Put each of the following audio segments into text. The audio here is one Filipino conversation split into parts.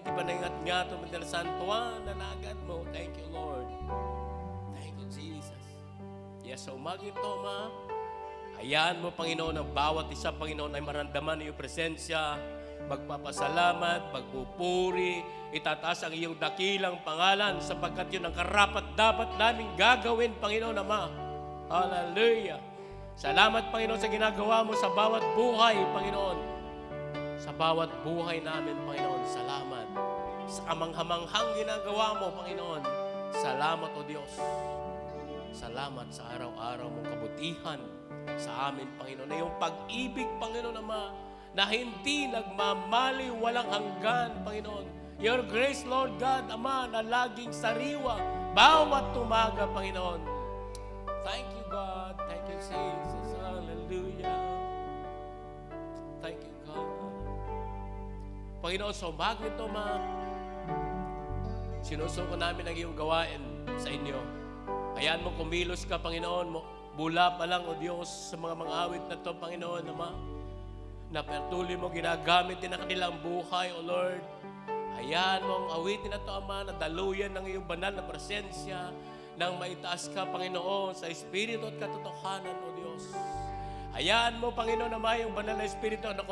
iti panangat nga ito madala santuan nanagan mo. Thank you, Lord. Thank you, Jesus. Yes, sa umaga ito, Ma, hayaan mo, Panginoon, ang bawat isa, Panginoon, ay maramdaman ng iyong presensya, magpapasalamat, magpupuri, itataas ang iyong dakilang pangalan sapagkat yun ang karapat dapat naming gagawin, Panginoon, Ama. Hallelujah. Salamat, Panginoon, sa ginagawa mo sa bawat buhay, Panginoon. Sa bawat buhay namin, Panginoon, salamat. Sa kamanghamanghang ginagawa mo, Panginoon, salamat, O Diyos. Salamat sa araw-araw mong kabutihan sa amin, Panginoon. Na yung pag-ibig, Panginoon, Ama, na hindi nagmamali, walang hanggan, Panginoon. Your grace, Lord God, Ama, na laging sariwa, bawat umaga, Panginoon. Thank you, God. Thank you, Jesus. Hallelujah. Thank you, God. Panginoon, sa umaga ito, Ma, sinusuko namin ang iyong gawain sa inyo. Hayaan mo kumilos ka, Panginoon, mo. Bula pa lang, O Diyos, sa mga awit na ito, Panginoon, Ama, na patuloy mo ginagamit din ang kanilang buhay, O Lord. Hayaan mo ang awitin na ito, Ama, na daluyan ng iyong banal na presensya, nang maitaas ka, Panginoon, sa Espiritu at katotohanan, O Diyos. Hayaan mo, Panginoon, Ama, yung banal na Espiritu na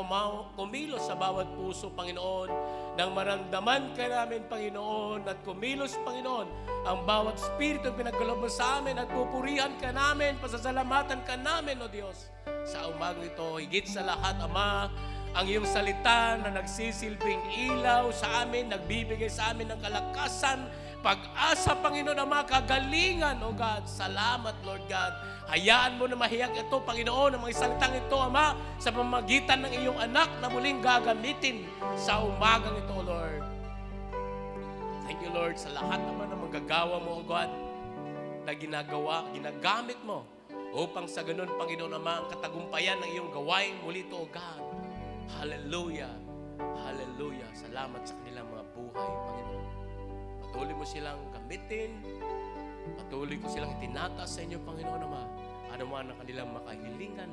kumilos sa bawat puso, Panginoon, nang maramdaman ka namin, Panginoon, at kumilos, Panginoon, ang bawat Espiritu pinagkaloob mo sa amin at pupurihan ka namin, pasasalamatan ka namin, O Diyos. Sa umagang ito, higit sa lahat, Ama, ang iyong salita na nagsisilbing ilaw sa amin, nagbibigay sa amin ng kalakasan, pag-asa, Panginoon, Ama, kagalingan, O God. Salamat, Lord God. Hayaan mo na mahiyag ito, Panginoon, ang mga salitang ito, Ama, sa pamamagitan ng iyong anak na muling gagamitin sa umagang ito, Lord. Thank you, Lord, sa lahat naman ng magagawa mo, O God, na ginagamit mo upang sa ganun, Panginoon, Ama, ang katagumpayan ng iyong gawain muli ito, O God. Hallelujah. Hallelujah. Salamat sa kanilang mga buhay, Panginoon. Patuloy mo silang gamitin. Patuloy ko silang itinataas sa inyo, Panginoon, Ama. Ano man ang kanilang makahilingan,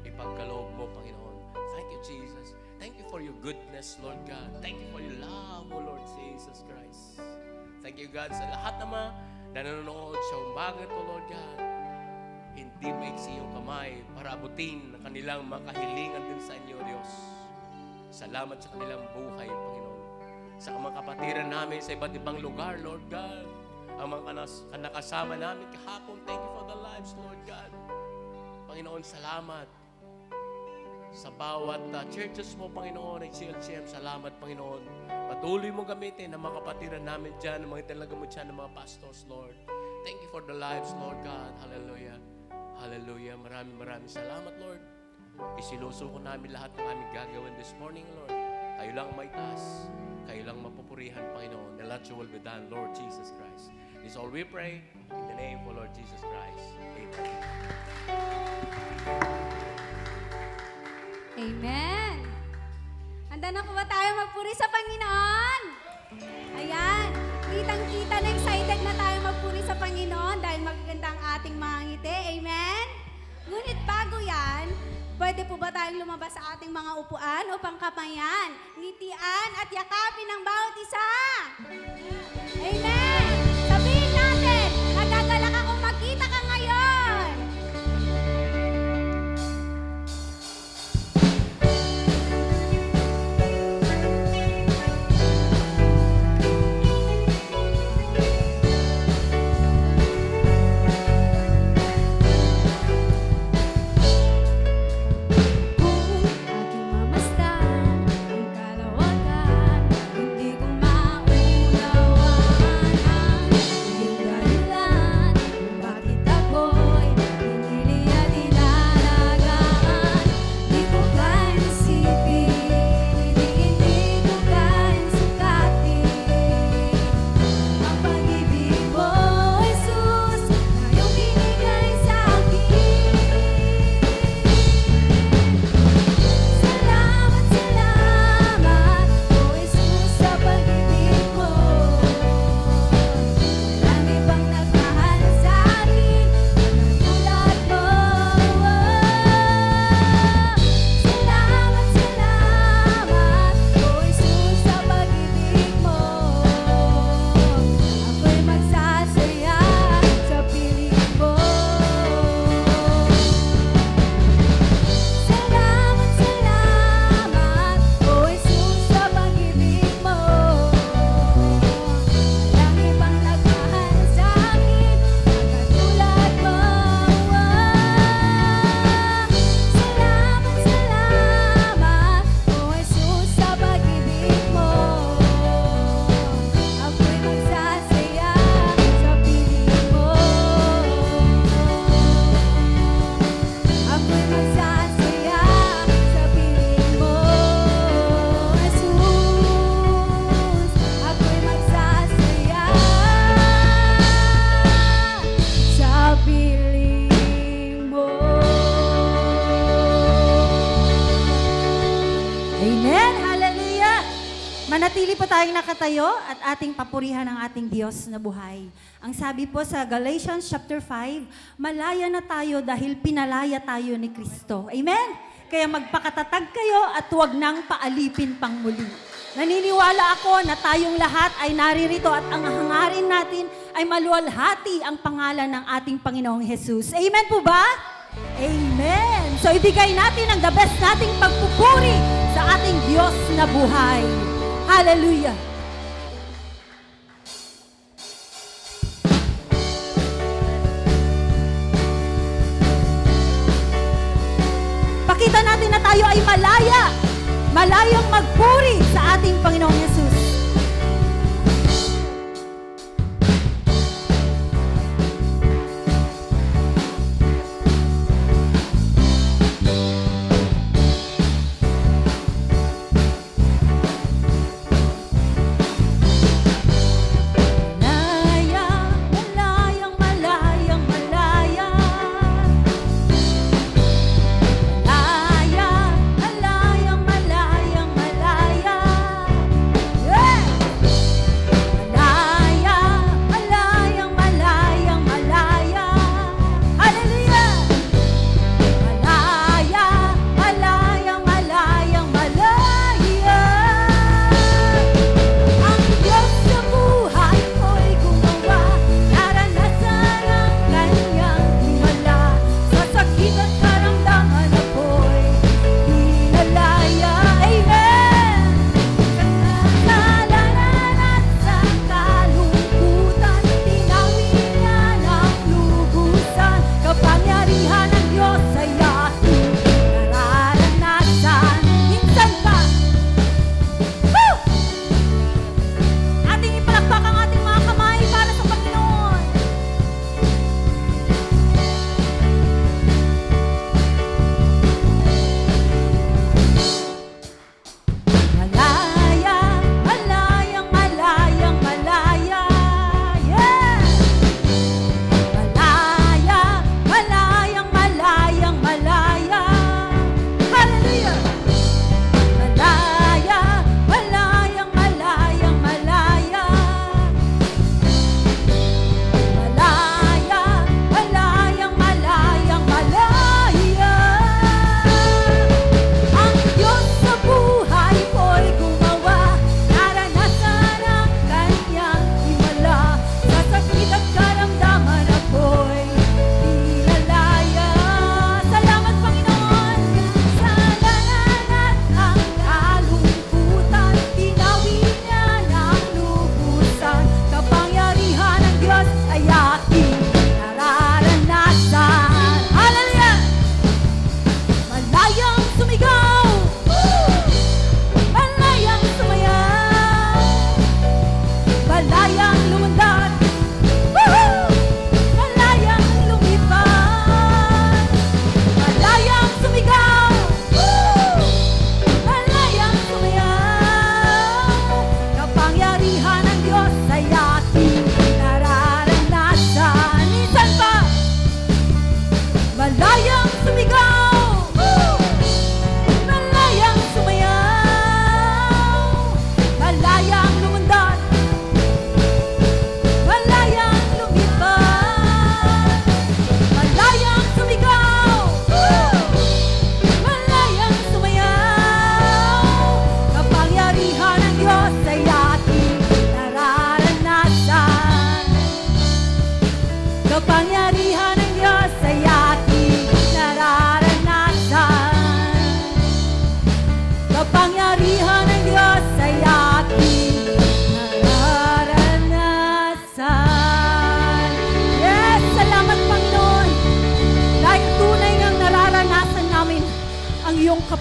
ipagkaloob mo, Panginoon. Thank you, Jesus. Thank you for your goodness, Lord God. Thank you for your love, O Lord Jesus Christ. Thank you, God, sa lahat, Ama, na nanonood sa umaga ito, Lord God. Hindi maiksi yung kamay para abutin ang kanilang makahilingan din sa inyo, Diyos. Salamat sa kanilang buhay, Panginoon. Sa mga kapatiran namin sa iba't ibang lugar, Lord God. Ang mga nakasama namin kahapon, thank you for the lives, Lord God. Panginoon, salamat. Sa bawat churches mo, Panginoon, ay CLCM, salamat, Panginoon. Patuloy mo gamitin ang mga kapatiran namin dyan, ang mga talaga mo dyan, ang mga pastors, Lord. Thank you for the lives, Lord God. Hallelujah. Hallelujah. Maraming salamat, Lord. Isinusuko namin lahat ng aming gagawin this morning, Lord. Kayo lang may taas. Kayo lang mapupurihan, Panginoon. And let your will be done, Lord Jesus Christ. This all we pray in the name of Lord Jesus Christ. Amen. Amen. Handa na po ba tayo magpuri sa Panginoon? Ayan. Kitang-kita na excited na tayo magpuri sa Panginoon dahil magaganda ang ating mga ngiti. Amen? Ngunit bago yan, pwede po ba tayong lumabas sa ating mga upuan upang kamayan, ngitian at yakapin ng bawat isa? Amen! Sabihin natin, nagagalak akong magkita ka ngayon! Kung aking mamasdan ang kalawakan, tayong nakatayo at ating papurihan ang ating Diyos na buhay. Ang sabi po sa Galatians chapter 5, malaya na tayo dahil pinalaya tayo ni Kristo. Amen? Kaya magpakatatag kayo at huwag nang paalipin pang muli. Naniniwala ako na tayong lahat ay naririto at ang hangarin natin ay maluwalhati ang pangalan ng ating Panginoong Jesus. Amen po ba? Amen! So ibigay natin ang the best nating pagpupuri sa ating Diyos na buhay. Hallelujah! Pakita natin na tayo ay malaya. Malayang magpuri sa ating Panginoong Yesus.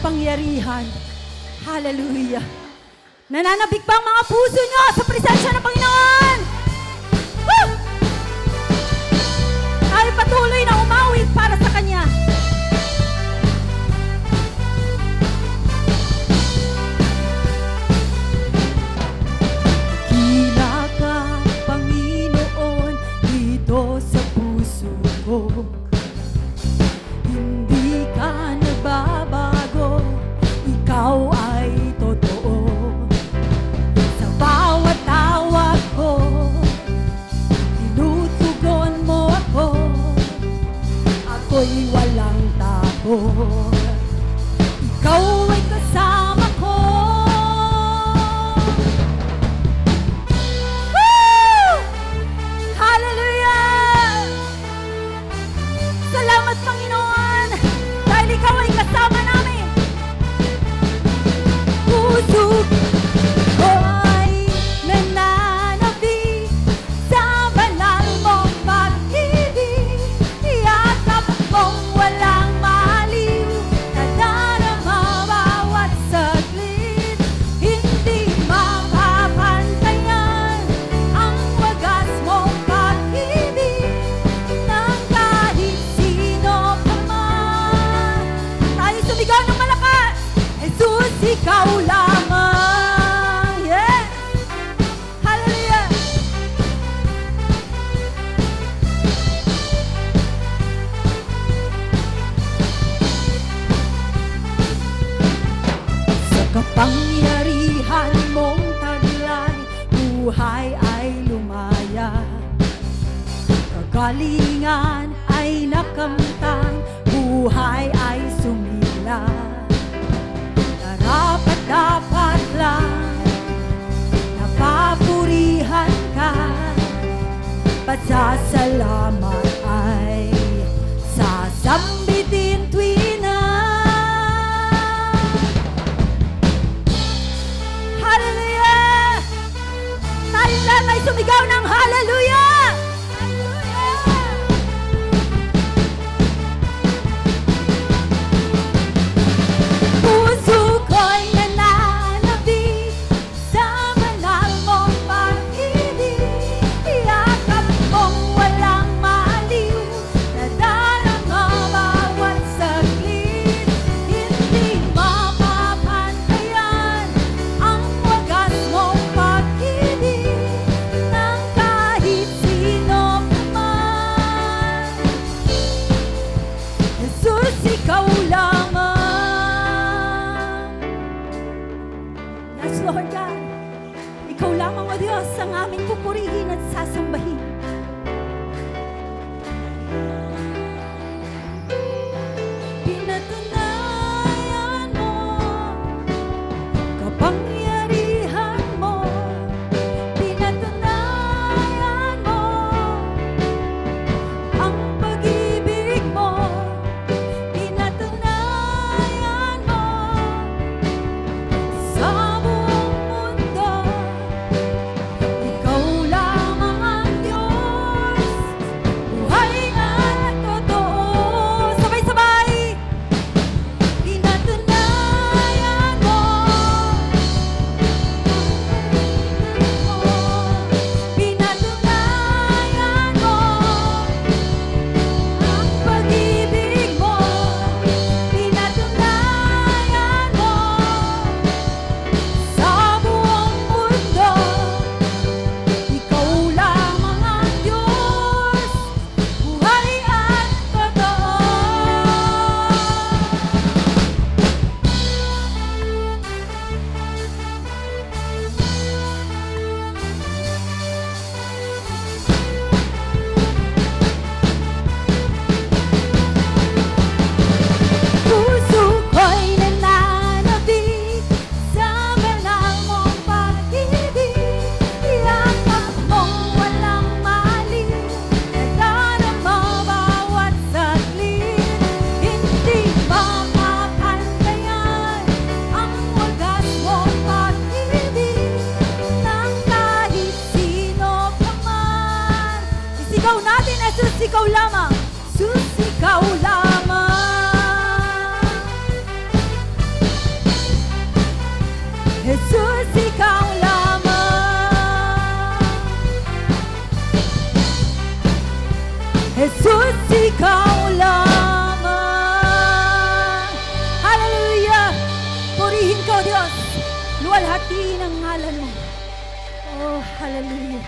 kapangyarihan. Hallelujah. Nananabik ba ang mga puso nyo sa presensya ng Panginoon? Woo! Tayo patuloy na umawit para sa Kanya. Dakila ka, Panginoon, dito sa puso ko. Hindi ka nagbabago, ikaw ay totoo. Sa Ikaw ay kasama ko. Woo! Hallelujah! Salamat, Panginoon, dahil Ikaw ay kasama namin. Puso ko ay nananabi sa banal mong pag-ibig. Yakap mong walang maliw, nadarama bawat saglit. Hindi mapapantayan ang wagas mong pag-ibig ng kahit sino pa man. Tayo sumigaw ng malakas, Jesus, Ikaw lamang. Yes! Hallelujah! Sa kapangyarihan mong taglay, buhay ay lumaya. Kagalingan ay nakamtan, buhay ay sumila. Dapat lang napapurihan ka, pasasalamat ay sasambitin tuwing na. Hallelujah! Tayong lahat ay sumigaw ng hallelujah! Puso ko'y nananabi sa banal mong pag-ibig. Yakap mong walang maliw, nadarama bawat saglit. Hindi mapapantayan ang wagas mong pag-ibig ng kahit sino pa man. Jesus, Ikaw lamang. Yes, Lord God. Ikaw lamang, O Diyos, ang aming pupurihin at sasambahin. Pinatunayan mo, kapangyarihan mo. Pinatunayan mo, ang pag-ibig mo. Pinatunayan mo sa buong mundo. Ikaw lamang ang Diyos, buhay at totoo. Sabay-sabay! Pinatunayan mo, pinatunayan mo, ang pag-ibig mo. Pinatunayan mo sa buong mundo. Ikaw lamang ang Diyos, buhay at totoo. Puso ko'y nananabik sa banal mong pag-ibig. Yakap mong walang maliw, nadarama bawat saglit. Hindi mapapantayan ang wagas mong pag-ibig ng kahit sino pa man. Isigaw natin, Jesus, Ikaw lamang. Jesus, Ikaw lamang. Jesus, Ikaw lamang. Jesus, Ikaw lamang. Hallelujah! Purihin ka, O Diyos. Luwalhatiin ang ngalan mo. Oh, hallelujah.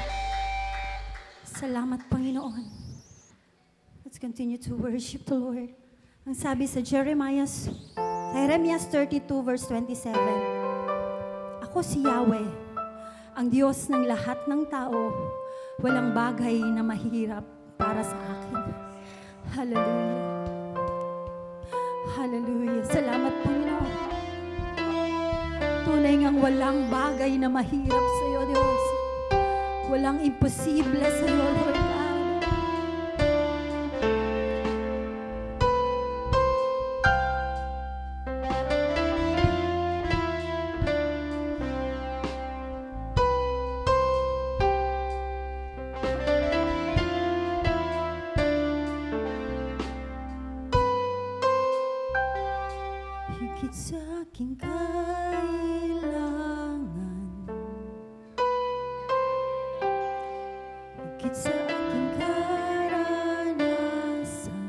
Salamat, Panginoon. Let's continue to worship the Lord. Ang sabi sa Jeremias 32 verse 27, Ako si Yahweh, ang Diyos ng lahat ng tao. Walang bagay na mahirap para sa akin. Hallelujah. Hallelujah. Salamat, Panginoon. Tunay ngang walang bagay na mahirap sa iyo, Diyos. Walang imposible sa iyo, Lord God. Higit sa aking kailangan, higit sa aking karanasan,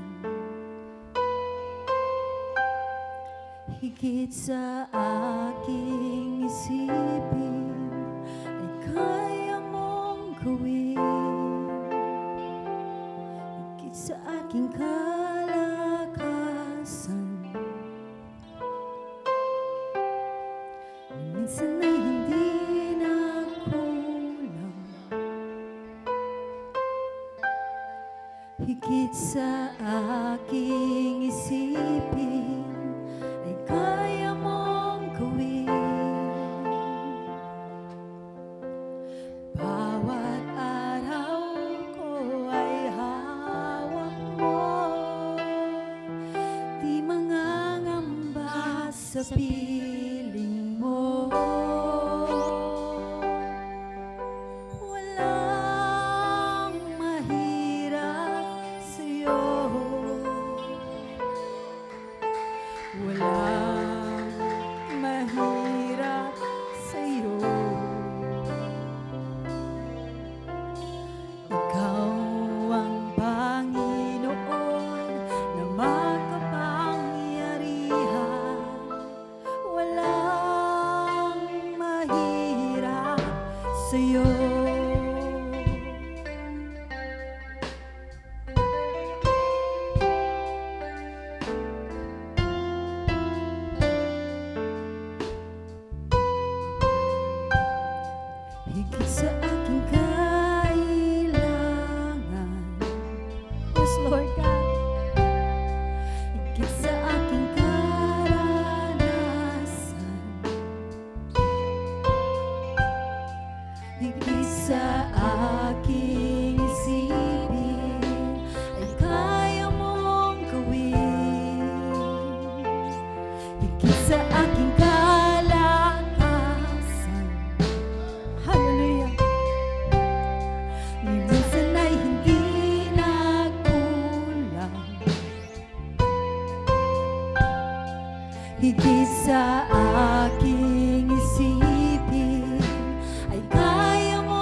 higit sa aking isipin, ay kaya mong gawin. Higit sa aking kalakasan, minsan ay hindi na kulang. Higit sa aking isipin, ay kaya mong gawin. Bawat araw ko ay hawak mo, di mangangamba sa piling mo. Walang mahirap sa'yo, walang mahirap sa'yo. Ikaw ang Panginoon na makapangyarihan. Walang mahirap sa'yo. Higit sa aking kailangan, yes, Lord God. Higit sa aking karanasan, higit sa aking isipin, ay kaya mong gawin. Higit sa aking kalakasan, hallelujah, minsan ay hindi nagkulang. Higit sa aking isipin, ay kaya mo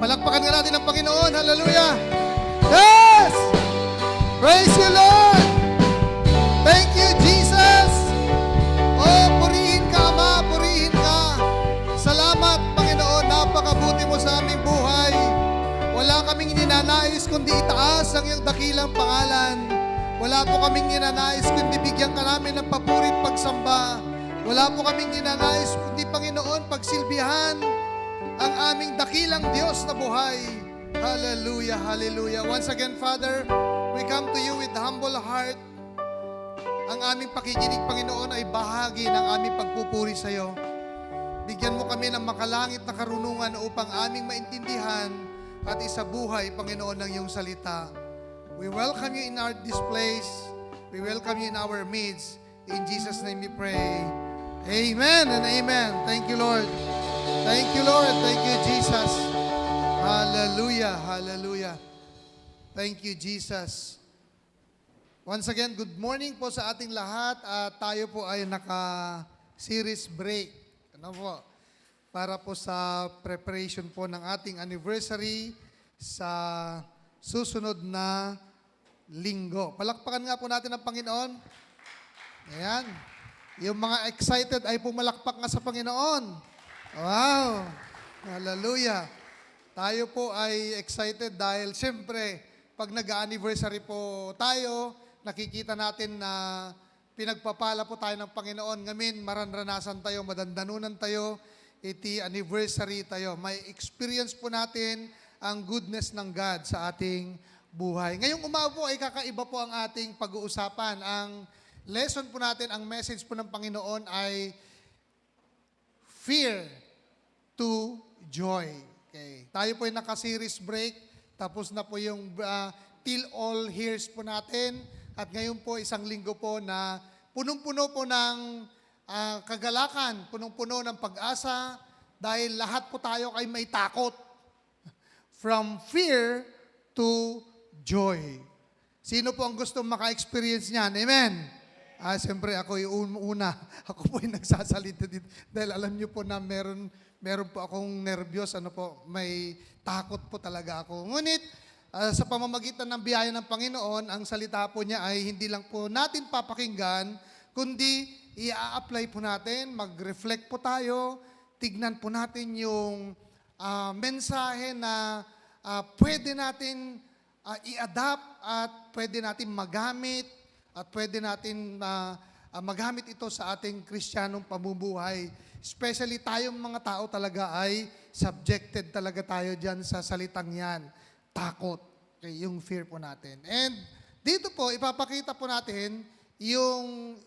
Palakpakan nga natin ang Panginoon. Hallelujah! Yes! Praise you, Lord! Thank you, Jesus! Oh, purihin ka, Ama, purihin ka. Salamat, Panginoon, napakabuti mo sa aming buhay. Wala kaming ninanais kundi itaas ang iyong dakilang pangalan. Wala po kaming ninanais kundi bigyan ka namin ng papuri at pagsamba. Wala po kaming ninanais kundi, Panginoon, pagsilbihan ang aming dakilang Diyos na buhay. Hallelujah, hallelujah. Once again, Father, we come to you with humble heart. Ang aming pakikinig, Panginoon, ay bahagi ng aming pagpupuri sa iyo. Bigyan mo kami ng makalangit na karunungan upang aming maintindihan at isabuhay, Panginoon, ng iyong salita. We welcome you in this place. We welcome you in our midst. In Jesus' name we pray. Amen and amen. Thank you, Lord. Thank you, Lord. Thank you, Jesus. Hallelujah. Hallelujah. Thank you, Jesus. Once again, good morning po sa ating lahat. Tayo po ay naka-series break. Ano po? Para po sa preparation po ng ating anniversary sa susunod na linggo. Palakpakan nga po natin ang Panginoon. Ayan. Yung mga excited ay pumalakpak nga sa Panginoon. Wow! Hallelujah! Tayo po ay excited dahil siyempre, pag nag-anniversary po tayo, nakikita natin na pinagpapala po tayo ng Panginoon. Ngamin, maranranasan tayo, madandanunan tayo, iti anniversary tayo. May experience po natin ang goodness ng God sa ating buhay. Ngayong umaga po ay kakaiba po ang ating pag-uusapan. Ang lesson po natin, ang message po ng Panginoon ay fear to joy. Okay. Tayo po ay naka-series break. Tapos na po yung till all hears po natin. At ngayon po, isang linggo po na punong-puno po ng kagalakan, punong-puno ng pag-asa, dahil lahat po tayo ay may takot. From fear to joy. Sino po ang gusto maka-experience niyan? Amen? Siyempre ako yung una. Ako po yung nagsasalita dito. Dahil alam niyo po na meron po akong nervyos. May takot po talaga ako. Ngunit, sa pamamagitan ng biyaya ng Panginoon, ang salita po niya ay hindi lang po natin papakinggan, kundi i-apply po natin, mag-reflect po tayo, tignan po natin yung mensahe na pwede natin i-adapt at pwede natin magamit at pwede natin magamit ito sa ating Kristiyanong pamumuhay. Especially tayong mga tao talaga ay subjected talaga tayo dyan sa salitang yan. Takot. Okay, yung fear po natin. And dito po, ipapakita po natin yung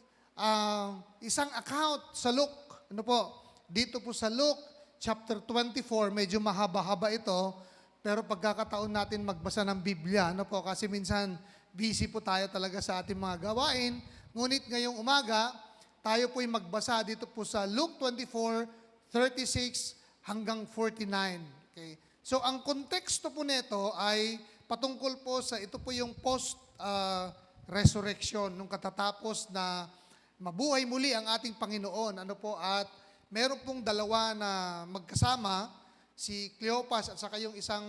isang account sa Luke. Ano po? Dito po sa Luke, chapter 24, medyo mahaba-haba ito, pero pagkakataon natin magbasa ng Biblia, ano po? Kasi minsan, busy po tayo talaga sa ating mga gawain. Ngunit ngayong umaga, tayo po'y magbasa dito po sa Luke 24, 36 hanggang 49. Okay. So ang konteksto po nito ay patungkol po sa ito po yung post-resurrection, nung katatapos na mabuhay muli ang ating Panginoon. Ano po, at meron pong dalawa na magkasama, si Cleopas at saka yung isang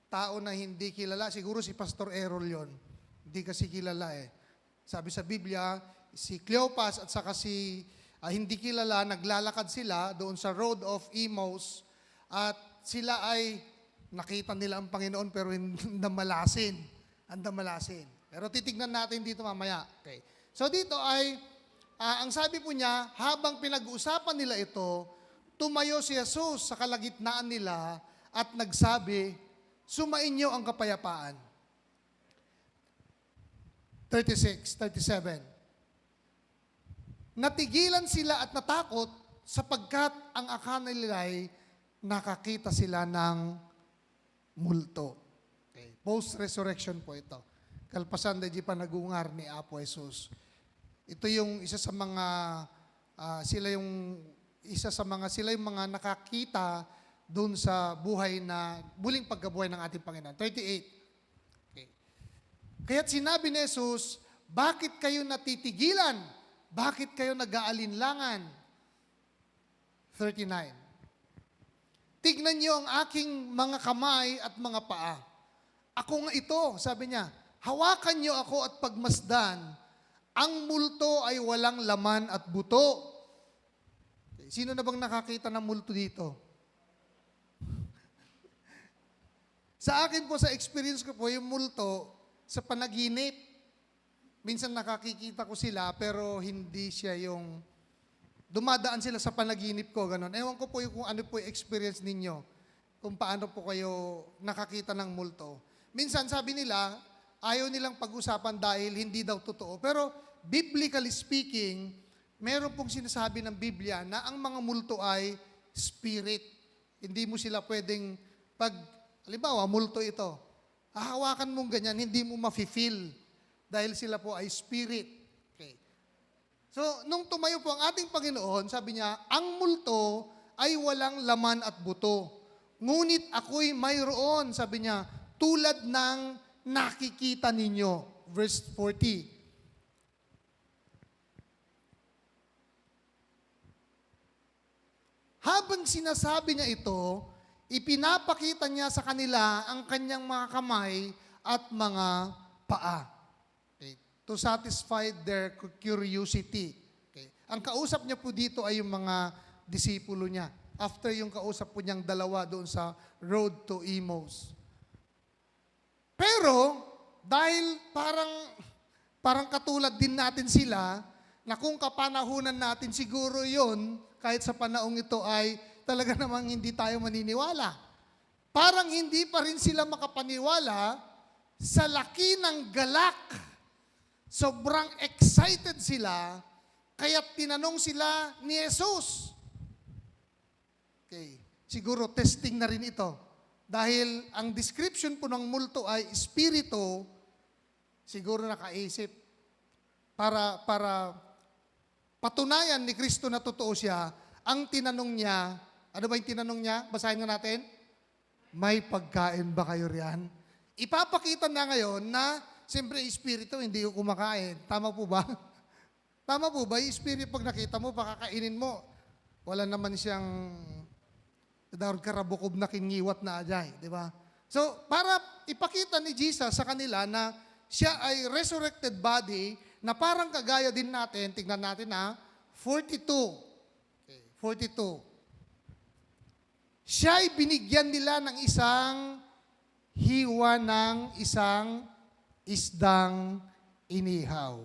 tao na hindi kilala, siguro si Pastor Errol yon. Hindi kasi kilala eh. Sabi sa Biblia, si Cleopas at saka si hindi kilala, naglalakad sila doon sa road of Emmaus at sila ay nakita nila ang Panginoon pero andamalasin. Andamalasin. Pero titignan natin dito mamaya. Okay. So dito ay, ang sabi po niya, habang pinag-uusapan nila ito, tumayo si Jesus sa kalagitnaan nila at nagsabi, sumainyo ang kapayapaan. 36, 37. Natigilan sila at natakot sapagkat ang akala nila ay nakakita sila ng multo. Okay. Post-resurrection po ito. Kalpasan na di pa nagungar ni Apo Jesus. Ito yung isa sa mga, sila yung mga nakakita doon sa buhay na, muling pagkabuhay ng ating Panginoon. 38. Kaya't sinabi ni Jesus, bakit kayo natitigilan? Bakit kayo nag-aalinlangan? 39. tignan niyo ang aking mga kamay at mga paa. Ako nga ito, sabi niya, hawakan niyo ako at pagmasdan. Ang multo ay walang laman at buto. Sino na bang nakakita ng multo dito? Sa akin po, sa experience ko po, yung multo, sa panaginip. Minsan nakakikita ko sila, pero hindi siya yung dumadaan sila sa panaginip ko, ganun. Ewan ko po yung kung ano po yung experience ninyo, kung paano po kayo nakakita ng multo. Minsan sabi nila, ayaw nilang pag-usapan dahil hindi daw totoo. Pero biblically speaking, meron pong sinasabi ng Biblia na ang mga multo ay spirit. Hindi mo sila pwedeng halimbawa, multo ito. Hahawakan mong ganyan, hindi mo mafe-feel dahil sila po ay spirit. Okay. So, nung tumayo po ang ating Panginoon, sabi niya, ang multo ay walang laman at buto. Ngunit ako'y mayroon, sabi niya, tulad ng nakikita ninyo. Verse 40. Habang sinasabi niya ito, ipinapakita niya sa kanila ang kanyang mga kamay at mga paa. Okay. To satisfy their curiosity. Okay. Ang kausap niya po dito ay yung mga disipulo niya. After yung kausap po niyang dalawa doon sa road to Emmaus. Pero, dahil parang katulad din natin sila, na kung kapanahunan natin siguro yon kahit sa panahong ito ay talaga namang hindi tayo maniniwala. Parang hindi pa rin sila makapaniwala sa laki ng galak. Sobrang excited sila, kaya tinanong sila ni Jesus. Okay, siguro testing na rin ito. Dahil ang description po ng multo ay espiritu, siguro nakaisip para patunayan ni Kristo na totoo siya, ang tinanong niya, ano ba yung tinanong niya? Basahin nga natin. May pagkain ba kayo riyan? Ipapakita na ngayon na, siyempre, espiritu, hindi ko kumakain. Tama po ba? Tama po ba? Yung espiritu, pag nakita mo, pakakainin mo. Wala naman siyang dahil karabukob na kingiwat na ajay. Di ba? So, para ipakita ni Jesus sa kanila na siya ay resurrected body na parang kagaya din natin, tingnan natin 42. Okay, 42. Siya ay binigyan nila ng isang hiwa ng isang isdang inihaw.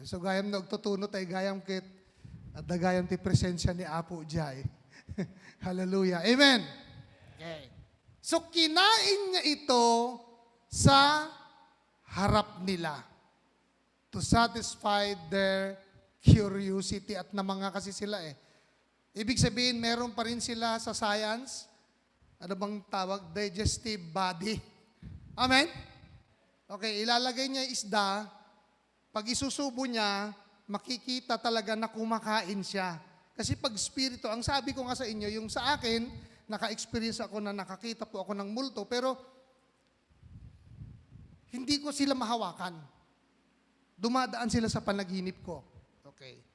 So gayam nagtutunot ay gayam kit at dagayam ti presensya ni Apo Jai. Hallelujah. Amen. Okay. So kinain niya ito sa harap nila to satisfy their curiosity at namanga kasi sila eh. Ibig sabihin, meron pa rin sila sa science, ano bang tawag? Digestive body. Amen? Okay, ilalagay niya isda, pag isusubo niya, makikita talaga na kumakain siya. Kasi pag spirito, ang sabi ko nga sa inyo, yung sa akin, naka-experience ako na nakakita po ako ng multo, pero hindi ko sila mahawakan. Dumadaan sila sa panaginip ko. Okay.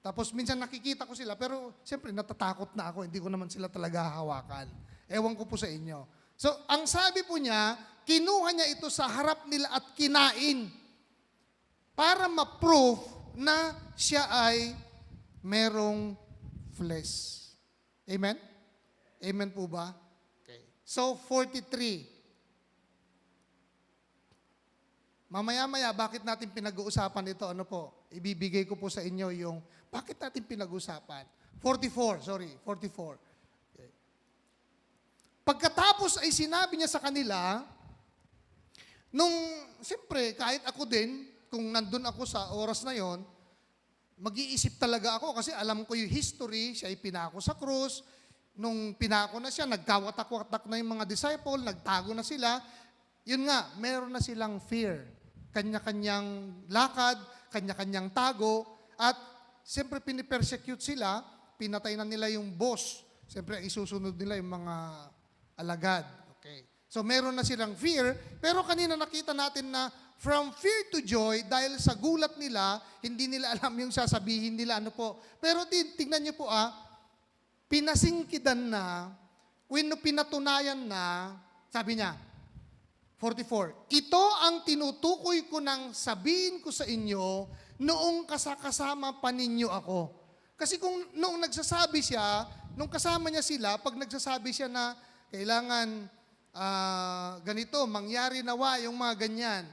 Tapos minsan nakikita ko sila, pero siyempre natatakot na ako, hindi ko naman sila talaga hawakan. Ewan ko po sa inyo. So, ang sabi po niya, kinuha niya ito sa harap nila at kinain para ma-prove na siya ay merong flesh. Amen? Amen po ba? Okay. So, 43. Mamaya-maya, bakit natin pinag-uusapan ito? Ano po? Ibibigay ko po sa inyo yung bakit natin pinag-uusapan. 44. Okay. Pagkatapos ay sinabi niya sa kanila, siyempre, kahit ako din, kung nandun ako sa oras na yon, mag-iisip talaga ako kasi alam ko yung history, siya ay pinako sa krus. Nung pinako na siya, nagkawatak-watak na yung mga disciple, nagtago na sila. Yun nga, meron na silang fear. Kanya-kanyang lakad, kanya-kanyang tago, at siyempre pinipersecute sila, pinatay na nila yung boss. Siyempre, isusunod nila yung mga alagad. Okay. So, meron na silang fear, pero kanina nakita natin na from fear to joy, dahil sa gulat nila, hindi nila alam yung sasabihin nila, ano po. Pero tingnan niyo po pinasingkidan na when pinatunayan na, sabi niya, 44, ito ang tinutukoy ko nang sabihin ko sa inyo noong kasama pa ninyo ako. Kasi kung noong nagsasabi siya, nung kasama niya sila, pag nagsasabi siya na kailangan ganito, mangyari nawa yung mga ganyan,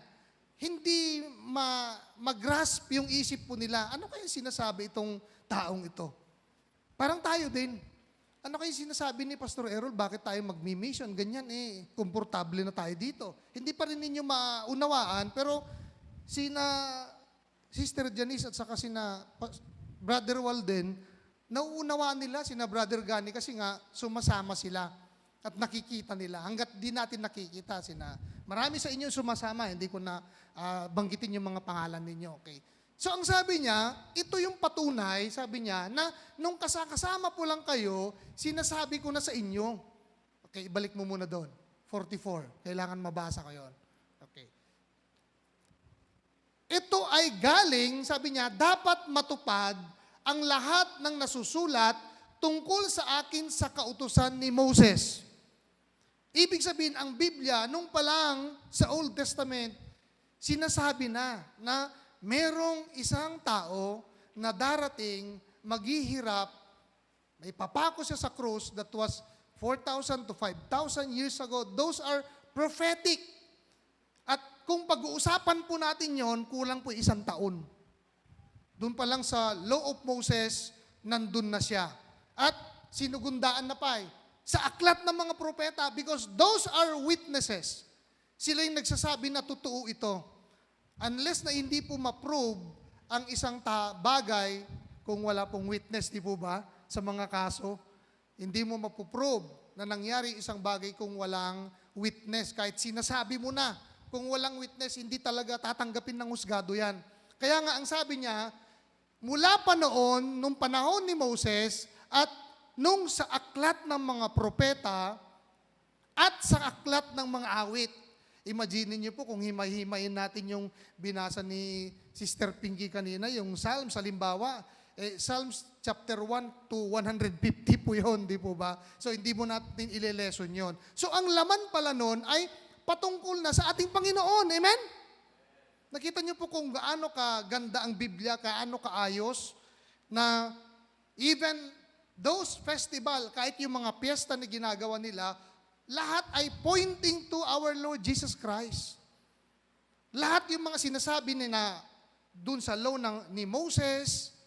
hindi mag-grasp yung isip po nila. Ano kaya sinasabi itong taong ito? Parang tayo din. Ano kayo sinasabi ni Pastor Errol? Bakit tayo mag-mission? Ganyan komportable na tayo dito. Hindi pa rin ninyo maunawaan, pero Sister Janice at saka Brother Walden, nauunawaan nila Brother Gani kasi nga sumasama sila at nakikita nila. Hanggat di natin nakikita marami sa inyo sumasama, hindi ko na banggitin yung mga pangalan ninyo. Okay. So ang sabi niya, ito yung patunay, sabi niya, na nung kasama po lang kayo, sinasabi ko na sa inyo. Okay, ibalik mo muna doon. 44. Kailangan mabasa ko yun. Okay. Ito ay galing, sabi niya, dapat matupad ang lahat ng nasusulat tungkol sa akin sa kautusan ni Moses. Ibig sabihin, ang Biblia, nung palang sa Old Testament, sinasabi na merong isang tao na darating, maghihirap, may papako siya sa krus that was 4,000 to 5,000 years ago. Those are prophetic. At kung pag-uusapan po natin yon, kulang po 1 taon. Doon pa lang sa Law of Moses, nandun na siya. At sinugundaan na pa sa aklat ng mga propeta because those are witnesses. Sila yung nagsasabi na totoo ito. Unless na hindi po ma-prove ang isang bagay kung wala pong witness, di po ba? Sa mga kaso, hindi mo mapuprove na nangyari isang bagay kung walang witness. Kahit sinasabi mo na, kung walang witness, hindi talaga tatanggapin ng husgado yan. Kaya nga ang sabi niya, mula pa noon, nung panahon ni Moses, at nung sa aklat ng mga propeta, at sa aklat ng mga awit. Imagine niyo po kung himay-himayin natin yung binasa ni Sister Pinky kanina, yung Psalms, halimbawa, Psalms chapter 1 to 150 po yun, di po ba? So hindi mo natin ile-lesson yun. So ang laman pala nun ay patungkol na sa ating Panginoon. Amen? Nakita niyo po kung gaano kaganda ang Biblia, gaano kaayos, na even those festival, kahit yung mga piyesta na ginagawa nila, lahat ay pointing to our Lord Jesus Christ. Lahat yung mga sinasabi na dun sa law ni Moses,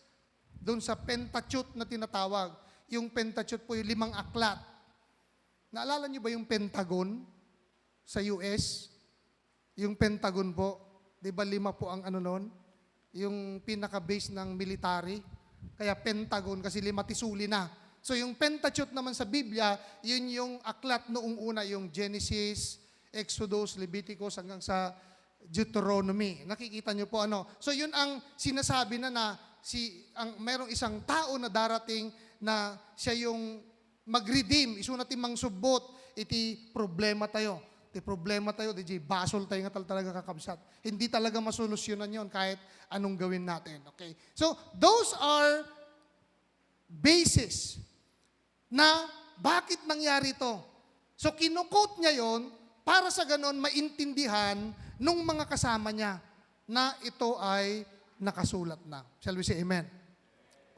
dun sa Pentateuch na tinatawag. Yung Pentateuch po yung 5 aklat. Naalala niyo ba yung Pentagon sa US? Yung Pentagon po, di ba 5 po ang nun? Yung pinaka-base ng military. Kaya Pentagon kasi 5 tisuli na. So yung Pentateuch naman sa Biblia, yun yung aklat noong una, yung Genesis, Exodus, Leviticus, hanggang sa Deuteronomy. Nakikita niyo po So yun ang sinasabi na merong isang tao na darating na siya yung mag-redeem. Isu natin mang subot, iti problema tayo. Iti problema tayo, di basol tayo nga talaga kakabsat. Hindi talaga masolusyonan yon kahit anong gawin natin. Okay? So those are basis na bakit nangyari ito. So kinukot niya yon para sa ganon maintindihan nung mga kasama niya na ito ay nakasulat na. Shall we say amen?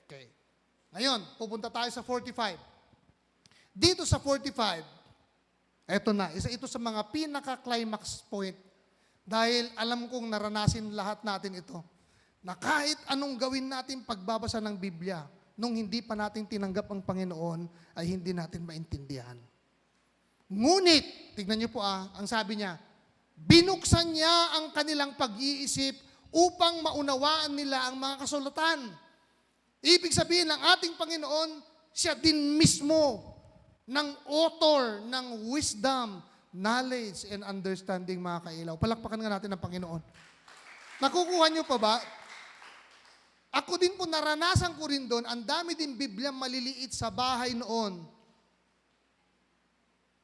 Okay. Ngayon, pupunta tayo sa 45. Dito sa 45, eto na, isa ito sa mga pinaka-climax point dahil alam kong naranasin lahat natin ito na kahit anong gawin natin pagbabasa ng Biblia, nung hindi pa natin tinanggap ang Panginoon, ay hindi natin maintindihan. Ngunit, tignan niyo po ang sabi niya, binuksan niya ang kanilang pag-iisip upang maunawaan nila ang mga kasulatan. Ibig sabihin, ng ating Panginoon, siya din mismo ng author ng wisdom, knowledge, and understanding, mga kailaw. Palakpakan nga natin ang Panginoon. Nakukuha niyo pa ba? Ako din po, naranasan ko rin doon, ang dami din Biblia maliliit sa bahay noon.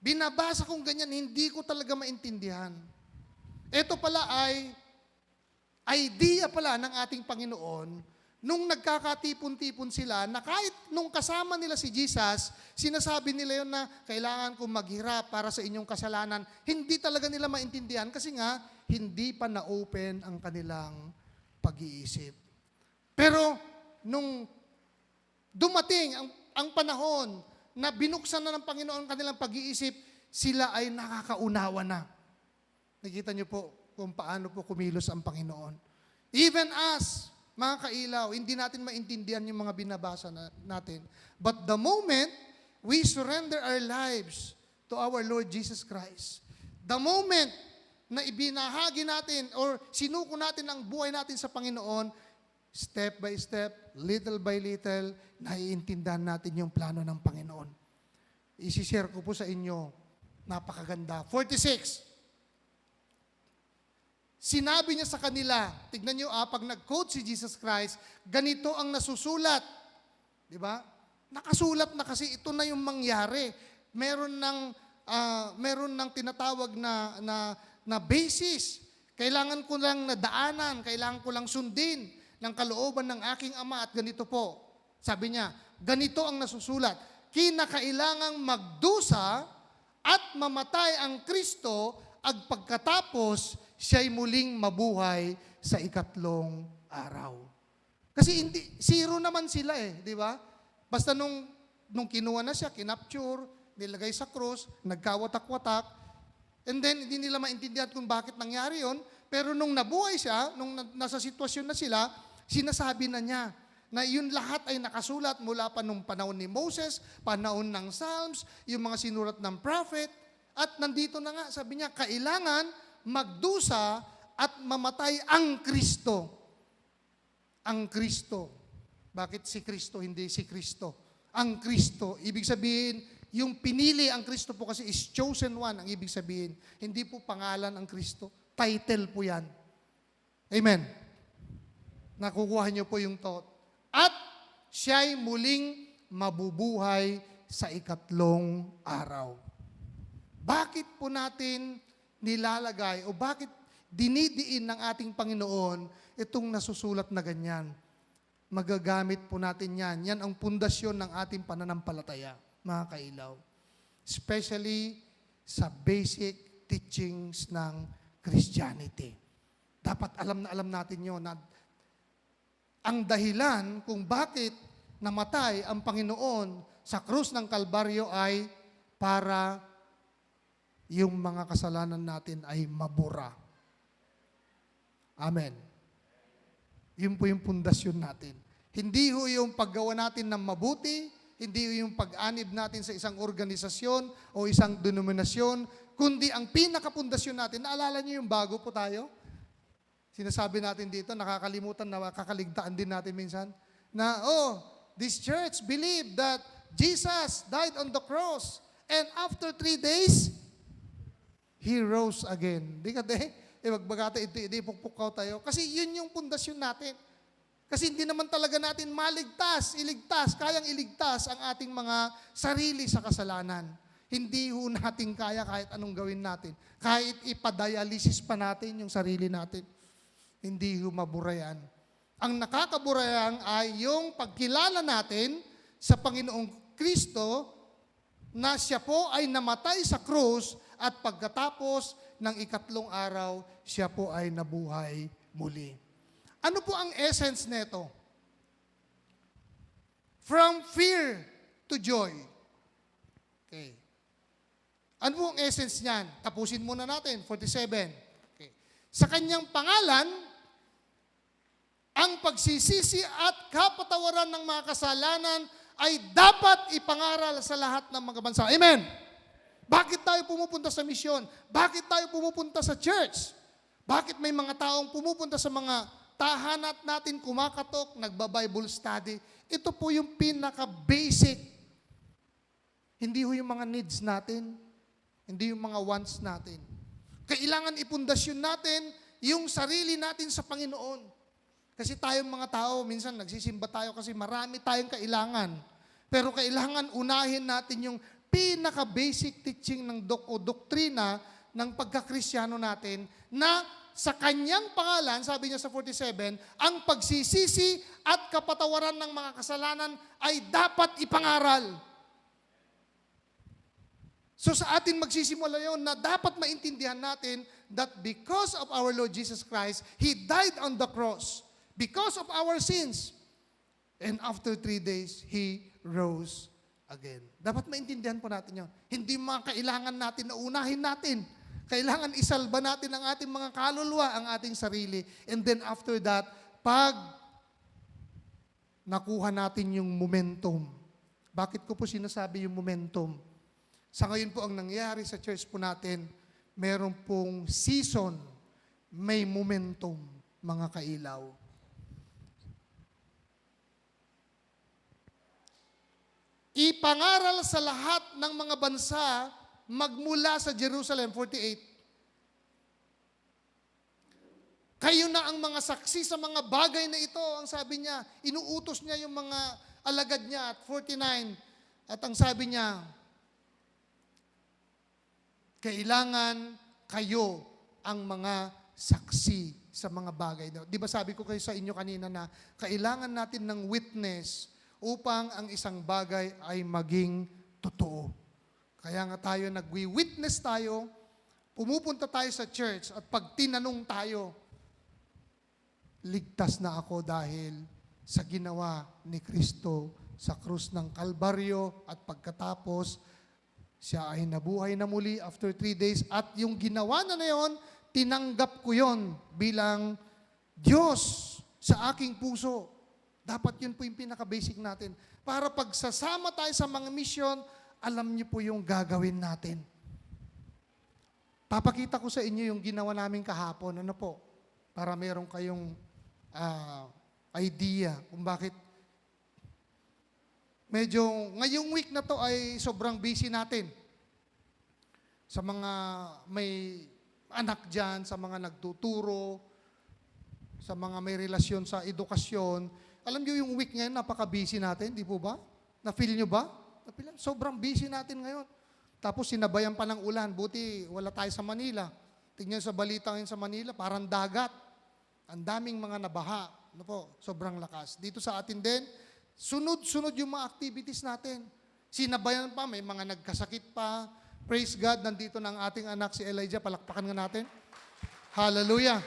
Binabasa kong ganyan, hindi ko talaga maintindihan. Ito pala ay idea pala ng ating Panginoon nung nagkakatipon-tipon sila, na kahit nung kasama nila si Jesus, sinasabi nila yun na kailangan kong maghirap para sa inyong kasalanan. Hindi talaga nila maintindihan kasi nga, hindi pa na-open ang kanilang pag-iisip. Pero nung dumating ang panahon na binuksan na ng Panginoon ang kanilang pag-iisip, sila ay nakakaunawa na. Nakita niyo po kung paano po kumilos ang Panginoon. Even us, mga kailaw, hindi natin maintindihan yung mga binabasa natin. But the moment we surrender our lives to our Lord Jesus Christ, the moment na ibinahagi natin or sinuko natin ang buhay natin sa Panginoon, step by step, little by little, naiintindihan natin yung plano ng Panginoon. Isishare ko po sa inyo, napakaganda. 46. Sinabi niya sa kanila, tignan niyo pag nag-quote si Jesus Christ, ganito ang nasusulat. Di ba? Nakasulat na kasi ito na yung mangyari. Meron ng tinatawag na basis. Kailangan ko lang nadaanan, kailangan ko lang sundin ng kalooban ng aking Ama at ganito po. Sabi niya, ganito ang nasusulat. Kinakailangang magdusa at mamatay ang Kristo at pagkatapos siya'y muling mabuhay sa ikatlong araw. Kasi zero naman sila di ba? Basta nung kinuha na siya, kinapture, nilagay sa krus, nagkawatak-watak, and then hindi nila maintindihan kung bakit nangyari yon. Pero nung nabuhay siya, nung nasa sitwasyon na sila, sinasabi na niya na yun lahat ay nakasulat mula pa nung panahon ni Moses, panahon ng Psalms, yung mga sinulat ng prophet, at nandito na nga, sabi niya, kailangan magdusa at mamatay ang Kristo. Ang Kristo. Bakit si Kristo, hindi si Kristo? Ang Kristo. Ibig sabihin, yung pinili ang Kristo po kasi is chosen one ang ibig sabihin. Hindi po pangalan ang Kristo. Title po yan. Amen. Nakukuha niyo po yung thought. At siya'y muling mabubuhay sa ikatlong araw. Bakit po natin nilalagay o bakit dinidiin ng ating Panginoon itong nasusulat na ganyan? Magagamit po natin yan. Yan ang pundasyon ng ating pananampalataya, mga kailaw. Especially sa basic teachings ng Christianity. Dapat alam na alam natin yun na ang dahilan kung bakit namatay ang Panginoon sa krus ng Kalbaryo ay para yung mga kasalanan natin ay mabura. Amen. Yun po yung pundasyon natin. Hindi ho yung paggawa natin ng mabuti, hindi ho yung pag-anib natin sa isang organisasyon o isang denominasyon, kundi ang pinakapundasyon natin. Naalala niyo yung bago po tayo? Sinasabi natin dito, nakakalimutan na kakaligtaan din natin minsan, na, this church believed that Jesus died on the cross and after 3 days, He rose again. Di ka magbagata ito, pukpukaw tayo. Kasi yun yung pundasyon natin. Kasi hindi naman talaga natin kayang iligtas ang ating mga sarili sa kasalanan. Hindi ho natin kaya kahit anong gawin natin. Kahit ipadialysis pa natin yung sarili natin. Hindi ho maburayan. Ang nakakaburayan ay yung pagkilala natin sa Panginoong Kristo na siya po ay namatay sa krus at pagkatapos ng ikatlong araw, siya po ay nabuhay muli. Ano po ang essence nito? From fear to joy. Okay. Ano po ang essence niyan? Tapusin muna natin, 47. Okay. Sa kanyang pangalan, ang pagsisisi at kapatawaran ng mga kasalanan ay dapat ipangaral sa lahat ng mga bansa. Amen! Bakit tayo pumupunta sa misyon? Bakit tayo pumupunta sa church? Bakit may mga taong pumupunta sa mga tahanan natin, kumakatok, nagba-Bible study? Ito po yung pinaka-basic. Hindi ho yung mga needs natin. Hindi yung mga wants natin. Kailangan ipundasyon natin yung sarili natin sa Panginoon. Kasi tayong mga tao, minsan nagsisimba tayo kasi marami tayong kailangan. Pero kailangan unahin natin yung pinaka-basic teaching ng doktrina ng pagkakristyano natin na sa kanyang pangalan, sabi niya sa 47, ang pagsisisi at kapatawaran ng mga kasalanan ay dapat ipangaral. So sa atin magsisimula yon na dapat maintindihan natin that because of our Lord Jesus Christ, He died on the cross because of our sins. And after 3 days, He rose again. Dapat maintindihan po natin yun. Hindi mga kailangan natin na unahin natin. Kailangan isalba natin ang ating mga kaluluwa, ang ating sarili. And then after that, pag nakuha natin yung momentum. Bakit ko po sinasabi yung momentum? Sa ngayon po ang nangyayari sa church po natin, meron pong season, may momentum, mga kailaw. Ipangaral sa lahat ng mga bansa magmula sa Jerusalem, 48. Kayo na ang mga saksi sa mga bagay na ito, ang sabi niya. Inuutos niya yung mga alagad niya at 49. At ang sabi niya, kailangan kayo ang mga saksi sa mga bagay. Di ba sabi ko kayo sa inyo kanina na kailangan natin ng witness upang ang isang bagay ay maging totoo. Kaya nga tayo nagwi-witness tayo, pumupunta tayo sa church at pag tinanong tayo, ligtas na ako dahil sa ginawa ni Kristo sa krus ng Kalbaryo at pagkatapos, siya ay nabuhay na muli after 3 days at yung ginawa na yon, tinanggap ko yon bilang Diyos sa aking puso. Dapat yun po yung pinaka-basic natin. Para pagsasama tayo sa mga mission, alam niyo po yung gagawin natin. Papakita ko sa inyo yung ginawa namin kahapon. Ano po? Para meron kayong idea kung bakit medyo, ngayong week na to ay sobrang busy natin. Sa mga may anak dyan, sa mga nagtuturo, sa mga may relasyon sa edukasyon. Alam niyo yung week ngayon, napaka-busy natin, di po ba? Na-feel nyo ba? Sobrang busy natin ngayon. Tapos sinabayan pa ng ulan, buti wala tayo sa Manila. Tingnan sa balita ngayon sa Manila, parang dagat. Ang daming mga nabaha. Ano po, sobrang lakas. Dito sa atin din, sunod-sunod yung mga activities natin. Sinabayan pa, may mga nagkasakit pa. Praise God, nandito na ang ating anak si Elijah. Palakpakan nga natin. Hallelujah.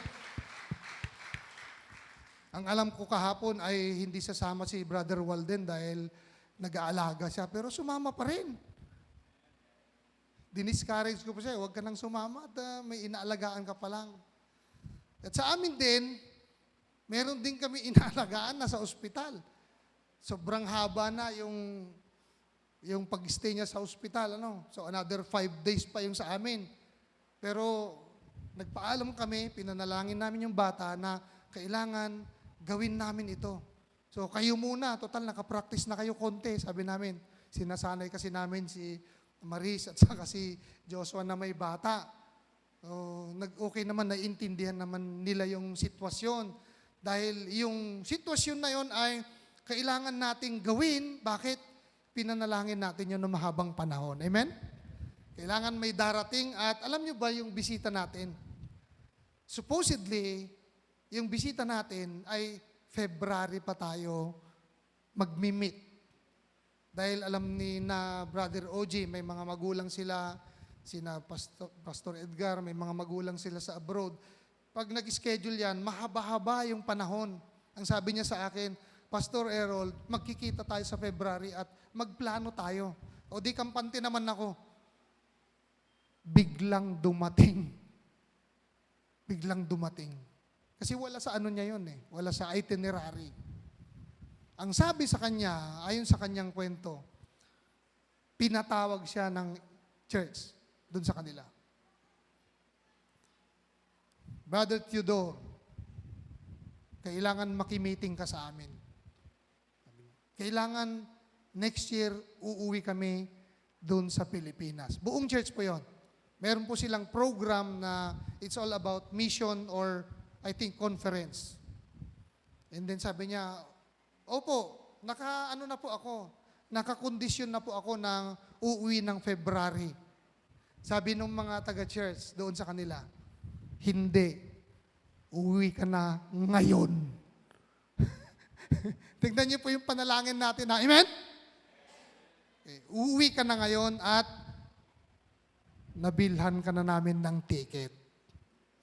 Ang alam ko kahapon ay hindi sasama si Brother Walden dahil nag-aalaga siya. Pero sumama pa rin. Diniscourage ko pa siya, huwag ka nang sumama at may inaalagaan ka pa lang. At sa amin din, meron din kami inaalagaan na sa ospital. Sobrang haba na yung pag-stay niya sa ospital. Ano? So another 5 days pa yung sa amin. Pero nagpaalam kami, pinanalangin namin yung bata na kailangan gawin namin ito. So kayo muna, total nakapractice na kayo konti, sabi namin. Sinasanay kasi namin si Maris at saka si Joshua na may bata. So, okay naman, naiintindihan naman nila yung sitwasyon. Dahil yung sitwasyon na yon ay kailangan nating gawin. Bakit? Pinanalangin natin yun ng mahabang panahon. Amen? Kailangan may darating at alam nyo ba yung bisita natin? Supposedly, yung bisita natin ay February pa tayo magmi-meet. Dahil alam ni na Brother OG, may mga magulang sila, sina Pastor Edgar, may mga magulang sila sa abroad. Pag nag-schedule yan, mahaba-haba yung panahon. Ang sabi niya sa akin, Pastor Errol, magkikita tayo sa February at magplano tayo. O di kampante naman ako. Biglang dumating. Biglang dumating. Kasi wala sa ano niya yun eh. Wala sa itinerary. Ang sabi sa kanya, ayon sa kanyang kwento, pinatawag siya ng church doon sa kanila. Brother Theodore, kailangan makimiting ka sa amin. Kailangan next year uuwi kami doon sa Pilipinas. Buong church po yon. Meron po silang program na it's all about mission or I think conference. And then sabi niya, opo, naka-ano na po ako, nakakondisyon na po ako ng uuwi ng February. Sabi nung mga taga-church doon sa kanila, hindi. uuwi ka na ngayon. Tignan niyo po yung panalangin natin na, amen? Okay, uuwi ka na ngayon at nabilhan ka na namin ng ticket.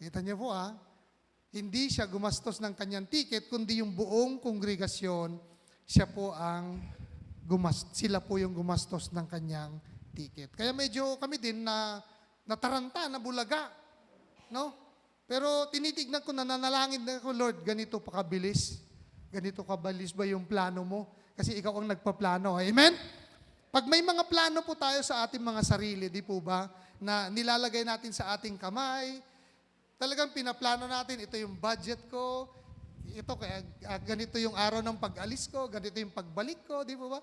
Kita niyo po hindi siya gumastos ng kanyang ticket, kundi yung buong kongregasyon, sila po yung gumastos ng kanyang ticket. Kaya medyo kami din na nataranta, nabulaga. No? Pero tinitignan ko, nananalangin na ako, Lord, ganito pa kabilis. Ganito kabalis ba yung plano mo? Kasi ikaw ang nagpaplano. Amen? Pag may mga plano po tayo sa ating mga sarili, di po ba, na nilalagay natin sa ating kamay, talagang pinaplano natin, ito yung budget ko, ito kaya ganito yung araw ng pag-alis ko, ganito yung pagbalik ko, di po ba?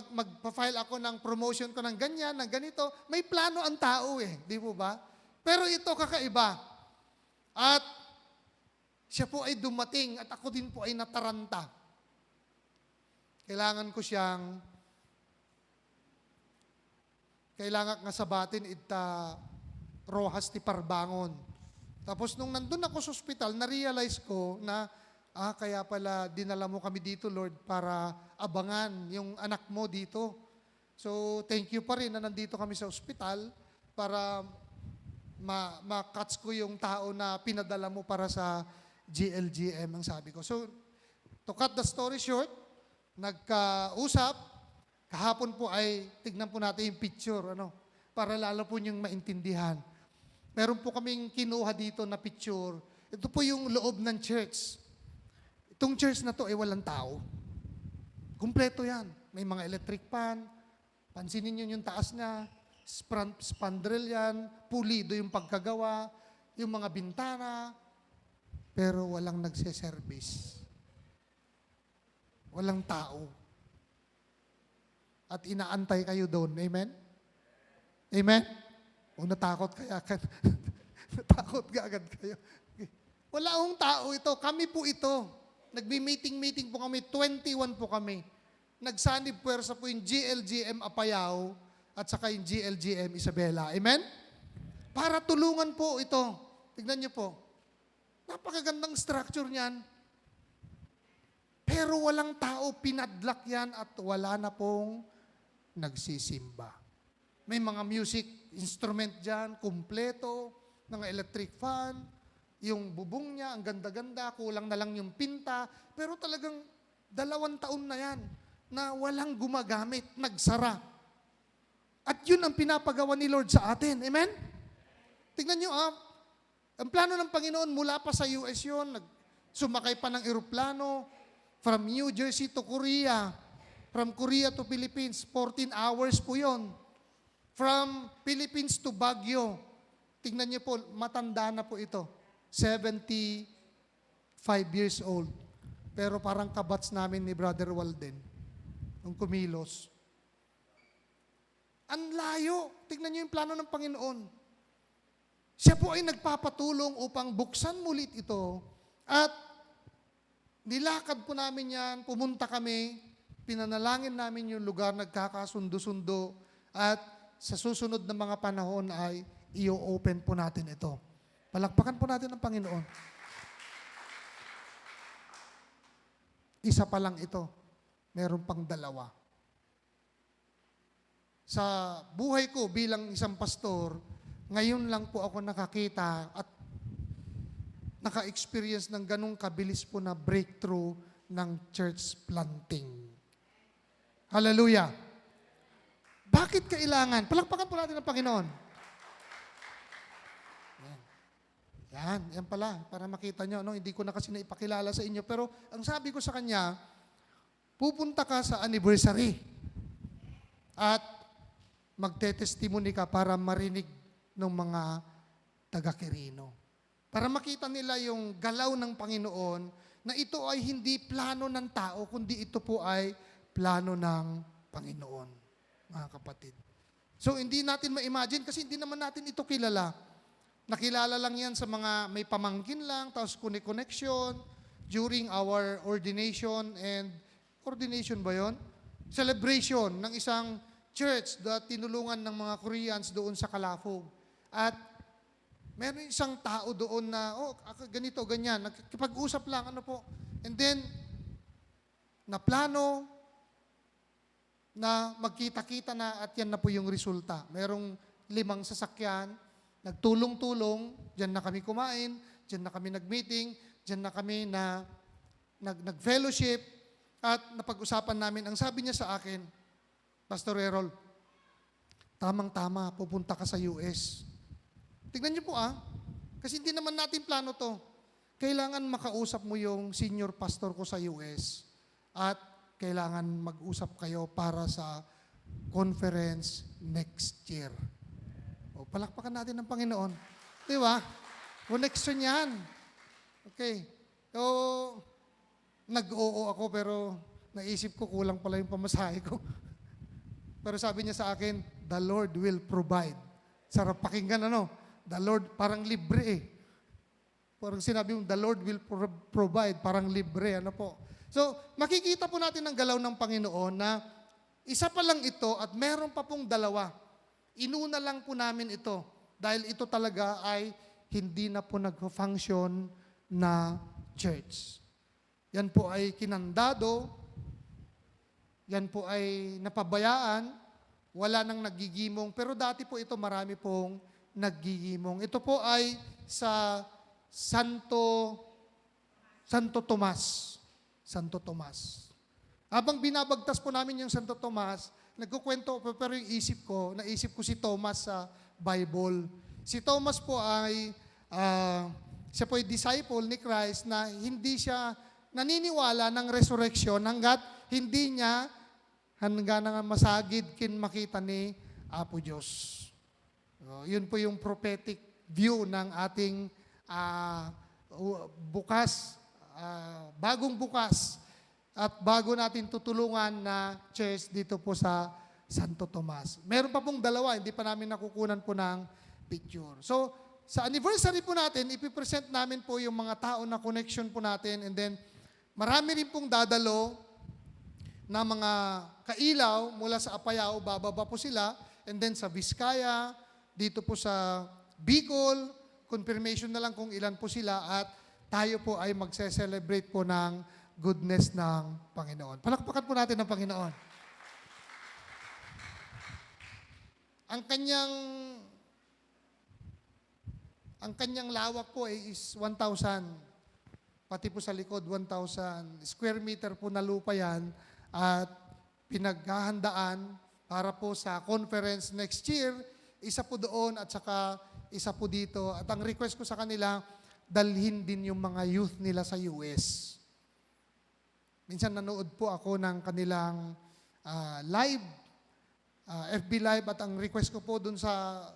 Magpa-file ako ng promotion ko ng ganyan, ng ganito. May plano ang tao di po ba? Pero ito kakaiba. At siya po ay dumating at ako din po ay nataranta. Kailangan nga sabatin ita rohas ti parbangon. Tapos nung nandun ako sa ospital, na-realize ko na, kaya pala dinala mo kami dito, Lord, para abangan yung anak mo dito. So, thank you pa rin na nandito kami sa ospital para ma-catch ko yung tao na pinadala mo para sa GLGM, ang sabi ko. So, to cut the story short, nagkausap, kahapon po ay tignan po natin yung picture, para lalo po niyong maintindihan. Meron po kaming kinuha dito na picture. Ito po yung loob ng church. Itong church na to ay walang tao. Kumpleto yan. May mga electric fan, pansinin niyo yung taas niya, spandrel yan, pulido yung pagkagawa, yung mga bintana, pero walang nagse-service. Walang tao. At inaantay kayo doon. Amen? Amen? O natakot kaya natakot ka agad kayo. Wala akong tao ito. Kami po ito. Nagbi-meeting po kami. 21 po kami. Nagsanib puwersa po yung GLGM Apayao at saka yung GLGM Isabela. Amen? Para tulungan po ito. Tignan niyo po. Napakagandang structure niyan. Pero walang tao, pinadlock yan at wala na pong nagsisimba. May mga music instrument dyan, kumpleto, ng electric fan, yung bubong niya, ang ganda-ganda, kulang na lang yung pinta, pero talagang 2 taon na yan na walang gumagamit, nagsara. At yun ang pinapagawa ni Lord sa atin. Amen? Tingnan nyo, ang plano ng Panginoon mula pa sa US yun, sumakay pa ng eroplano from New Jersey to Korea, from Korea to Philippines, 14 hours po yun. From Philippines to Baguio, tingnan niyo po, matanda na po ito, 75 years old. Pero parang kabats namin ni Brother Walden, nung kumilos. Ang layo, tingnan niyo yung plano ng Panginoon. Siya po ay nagpapatulong upang buksan mulit ito at nilakad po namin yan, pumunta kami, pinanalangin namin yung lugar, nagkakasundo-sundo at sa susunod na mga panahon ay i-open po natin ito. Palakpakan po natin ang Panginoon. Isa pa lang ito, meron pang 2. Sa buhay ko bilang isang pastor, ngayon lang po ako nakakita at naka-experience ng ganong kabilis po na breakthrough ng church planting. Hallelujah! Bakit kailangan? Palakpakan po natin ang Panginoon. Yan pala, para makita nyo. Hindi ko na kasi naipakilala sa inyo. Pero ang sabi ko sa kanya, pupunta ka sa anniversary at magte-testimony ka para marinig ng mga taga-Quirino. Para makita nila yung galaw ng Panginoon na ito ay hindi plano ng tao, kundi ito po ay plano ng Panginoon, mga kapatid. So, hindi natin ma-imagine kasi hindi naman natin ito kilala. Nakilala lang yan sa mga may pamangkin lang, tapos connection during our ordination ba yon? Celebration ng isang church na tinulungan ng mga Koreans doon sa Calafog. At meron isang tao doon na, ako ganito, ganyan, nagkipag-usap lang, ano po. And then, naplano na magkita-kita na at yan na po yung resulta. Merong 5 sasakyan, nagtulong-tulong, dyan na kami kumain, dyan na kami nag-meeting, dyan na kami na nag-fellowship, at napag-usapan namin, ang sabi niya sa akin, Pastor Errol, tamang-tama, pupunta ka sa US. Tignan niyo po kasi hindi naman natin plano to. Kailangan makausap mo yung senior pastor ko sa US at kailangan mag-usap kayo para sa conference next year. O, palakpakan natin ng Panginoon. Di ba? Connection yan. Okay. So, nag-oo ako pero naisip ko kulang pala yung pamasahe ko. Pero sabi niya sa akin, the Lord will provide. Sarap pakinggan, ano? The Lord, parang libre eh. Parang sinabi mo, the Lord will provide, parang libre, ano po. So, makikita po natin ang galaw ng Panginoon na isa pa lang ito at meron pa pong 2. Inuna lang po namin ito dahil ito talaga ay hindi na po nag-function na church. Yan po ay kinandado, yan po ay napabayaan, wala nang naggigimong, pero dati po ito marami pong naggigimong. Ito po ay sa Santo Tomas. Santo Tomas. Habang binabagtas po namin yung Santo Tomas, nagkukwento, pero yung naisip ko si Thomas sa Bible. Si Thomas po ay, siya po ay disciple ni Christ na hindi siya naniniwala ng resurrection hanggat nga masagid kin makita ni Apo Diyos. Yun po yung prophetic view ng ating bagong bukas at bago natin tutulungan na church dito po sa Santo Tomas. Meron pa pong 2, hindi pa namin nakukunan po ng picture. So, sa anniversary po natin, ipipresent namin po yung mga tao na connection po natin, and then marami rin pong dadalo na mga kailaw mula sa Apayao, bababa po sila, and then sa Vizcaya, dito po sa Bicol, confirmation na lang kung ilan po sila, at tayo po ay magse-celebrate po ng goodness ng Panginoon. Palakpakan po natin ng Panginoon. Ang kanyang lawak po is 1,000. Pati po sa likod, 1,000 square meter po na lupa yan, at pinaghahandaan para po sa conference next year. Isa po doon at saka isa po dito. At ang request ko sa kanila, dalhin din yung mga youth nila sa US. Minsan nanood po ako ng kanilang live, FB live, at ang request ko po doon sa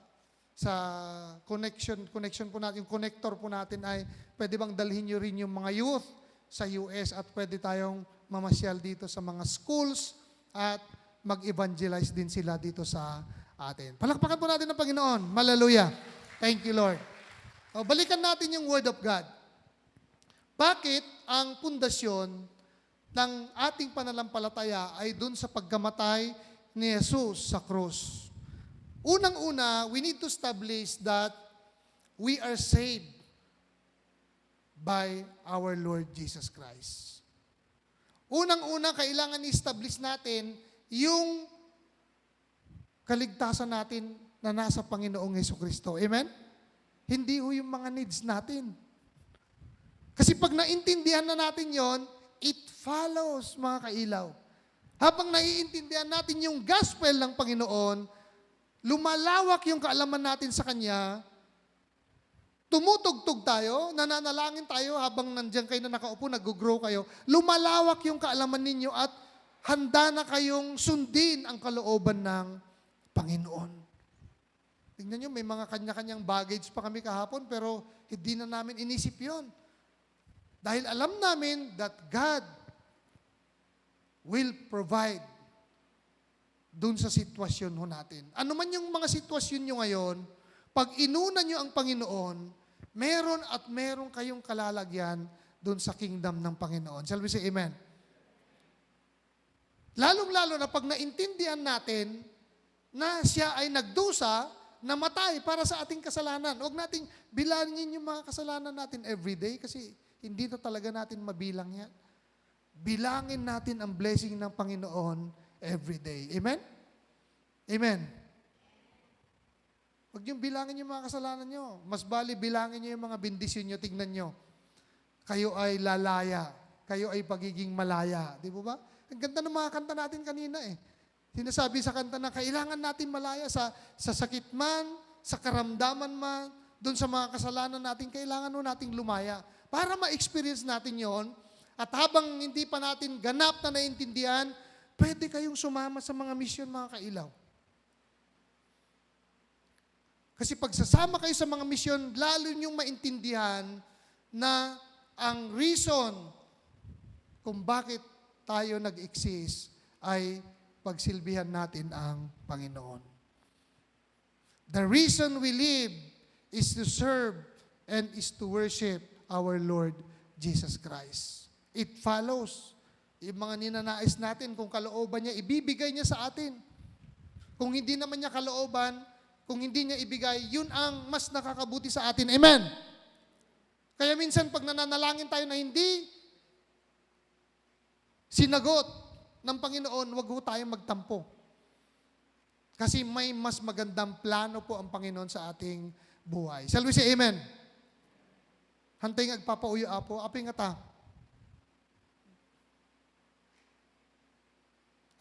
connection po natin, yung connector po natin ay pwede bang dalhin nyo rin yung mga youth sa US at pwede tayong mamasyal dito sa mga schools at mag-evangelize din sila dito sa atin. Palakpakan po natin ng Panginoon. Hallelujah. Thank you, Lord. Balikan natin yung Word of God. Bakit ang pundasyon ng ating pananampalataya ay dun sa pagkamatay ni Jesus sa krus? Unang-una, we need to establish that we are saved by our Lord Jesus Christ. Unang-una, kailangan i-establish natin yung kaligtasan natin na nasa Panginoong Jesucristo. Amen? Hindi ho yung mga needs natin. Kasi pag naintindihan na natin yon, it follows, mga kailaw. Habang naiintindihan natin yung gospel ng Panginoon, lumalawak yung kaalaman natin sa Kanya, tumutugtog tayo, nananalangin tayo habang nandiyan kayo na nakaupo, nag-grow kayo, lumalawak yung kaalaman ninyo at handa na kayong sundin ang kalooban ng Panginoon. Tingnan nyo, may mga kanya-kanyang baggage pa kami kahapon, pero hindi na namin inisip yon. Dahil alam namin that God will provide dun sa sitwasyon ho natin. Ano man yung mga sitwasyon nyo ngayon, pag inuna nyo ang Panginoon, meron at meron kayong kalalagyan dun sa kingdom ng Panginoon. Shall we say amen? Lalong-lalo na pag naintindihan natin na siya ay nagdusa, namatay para sa ating kasalanan. Huwag nating bilangin yung mga kasalanan natin everyday kasi hindi na talaga natin mabilang yan. Bilangin natin ang blessing ng Panginoon everyday. Amen? Amen. Huwag niyong bilangin yung mga kasalanan nyo. Mas bali bilangin niyo yung mga bendisyon nyo. Tignan nyo. Kayo ay lalaya. Kayo ay pagiging malaya. Di ba? Ang ganda ng mga kanta natin kanina eh. Sinasabi sa kanta na kailangan natin malaya sa sakit man, sa karamdaman man, doon sa mga kasalanan natin, kailangan nating lumaya. Para ma-experience natin yon. At habang hindi pa natin ganap na naintindihan, pwede kayong sumama sa mga misyon, mga kailaw. Kasi pag sasama kayo sa mga misyon, lalo niyong maintindihan na ang reason kung bakit tayo nag-exist ay pagsilbihan natin ang Panginoon. The reason we live is to serve and is to worship our Lord Jesus Christ. It follows. Yung mga ninanais natin, kung kalooban niya, ibibigay niya sa atin. Kung hindi naman niya kalooban, kung hindi niya ibigay, yun ang mas nakakabuti sa atin. Amen? Kaya minsan pag nananalangin tayo na hindi sinagot ng Panginoon, wag ho tayong magtampo. Kasi may mas magandang plano po ang Panginoon sa ating buhay. Shall we say amen? Hantay nga agpapauyo apo, aping nga ta.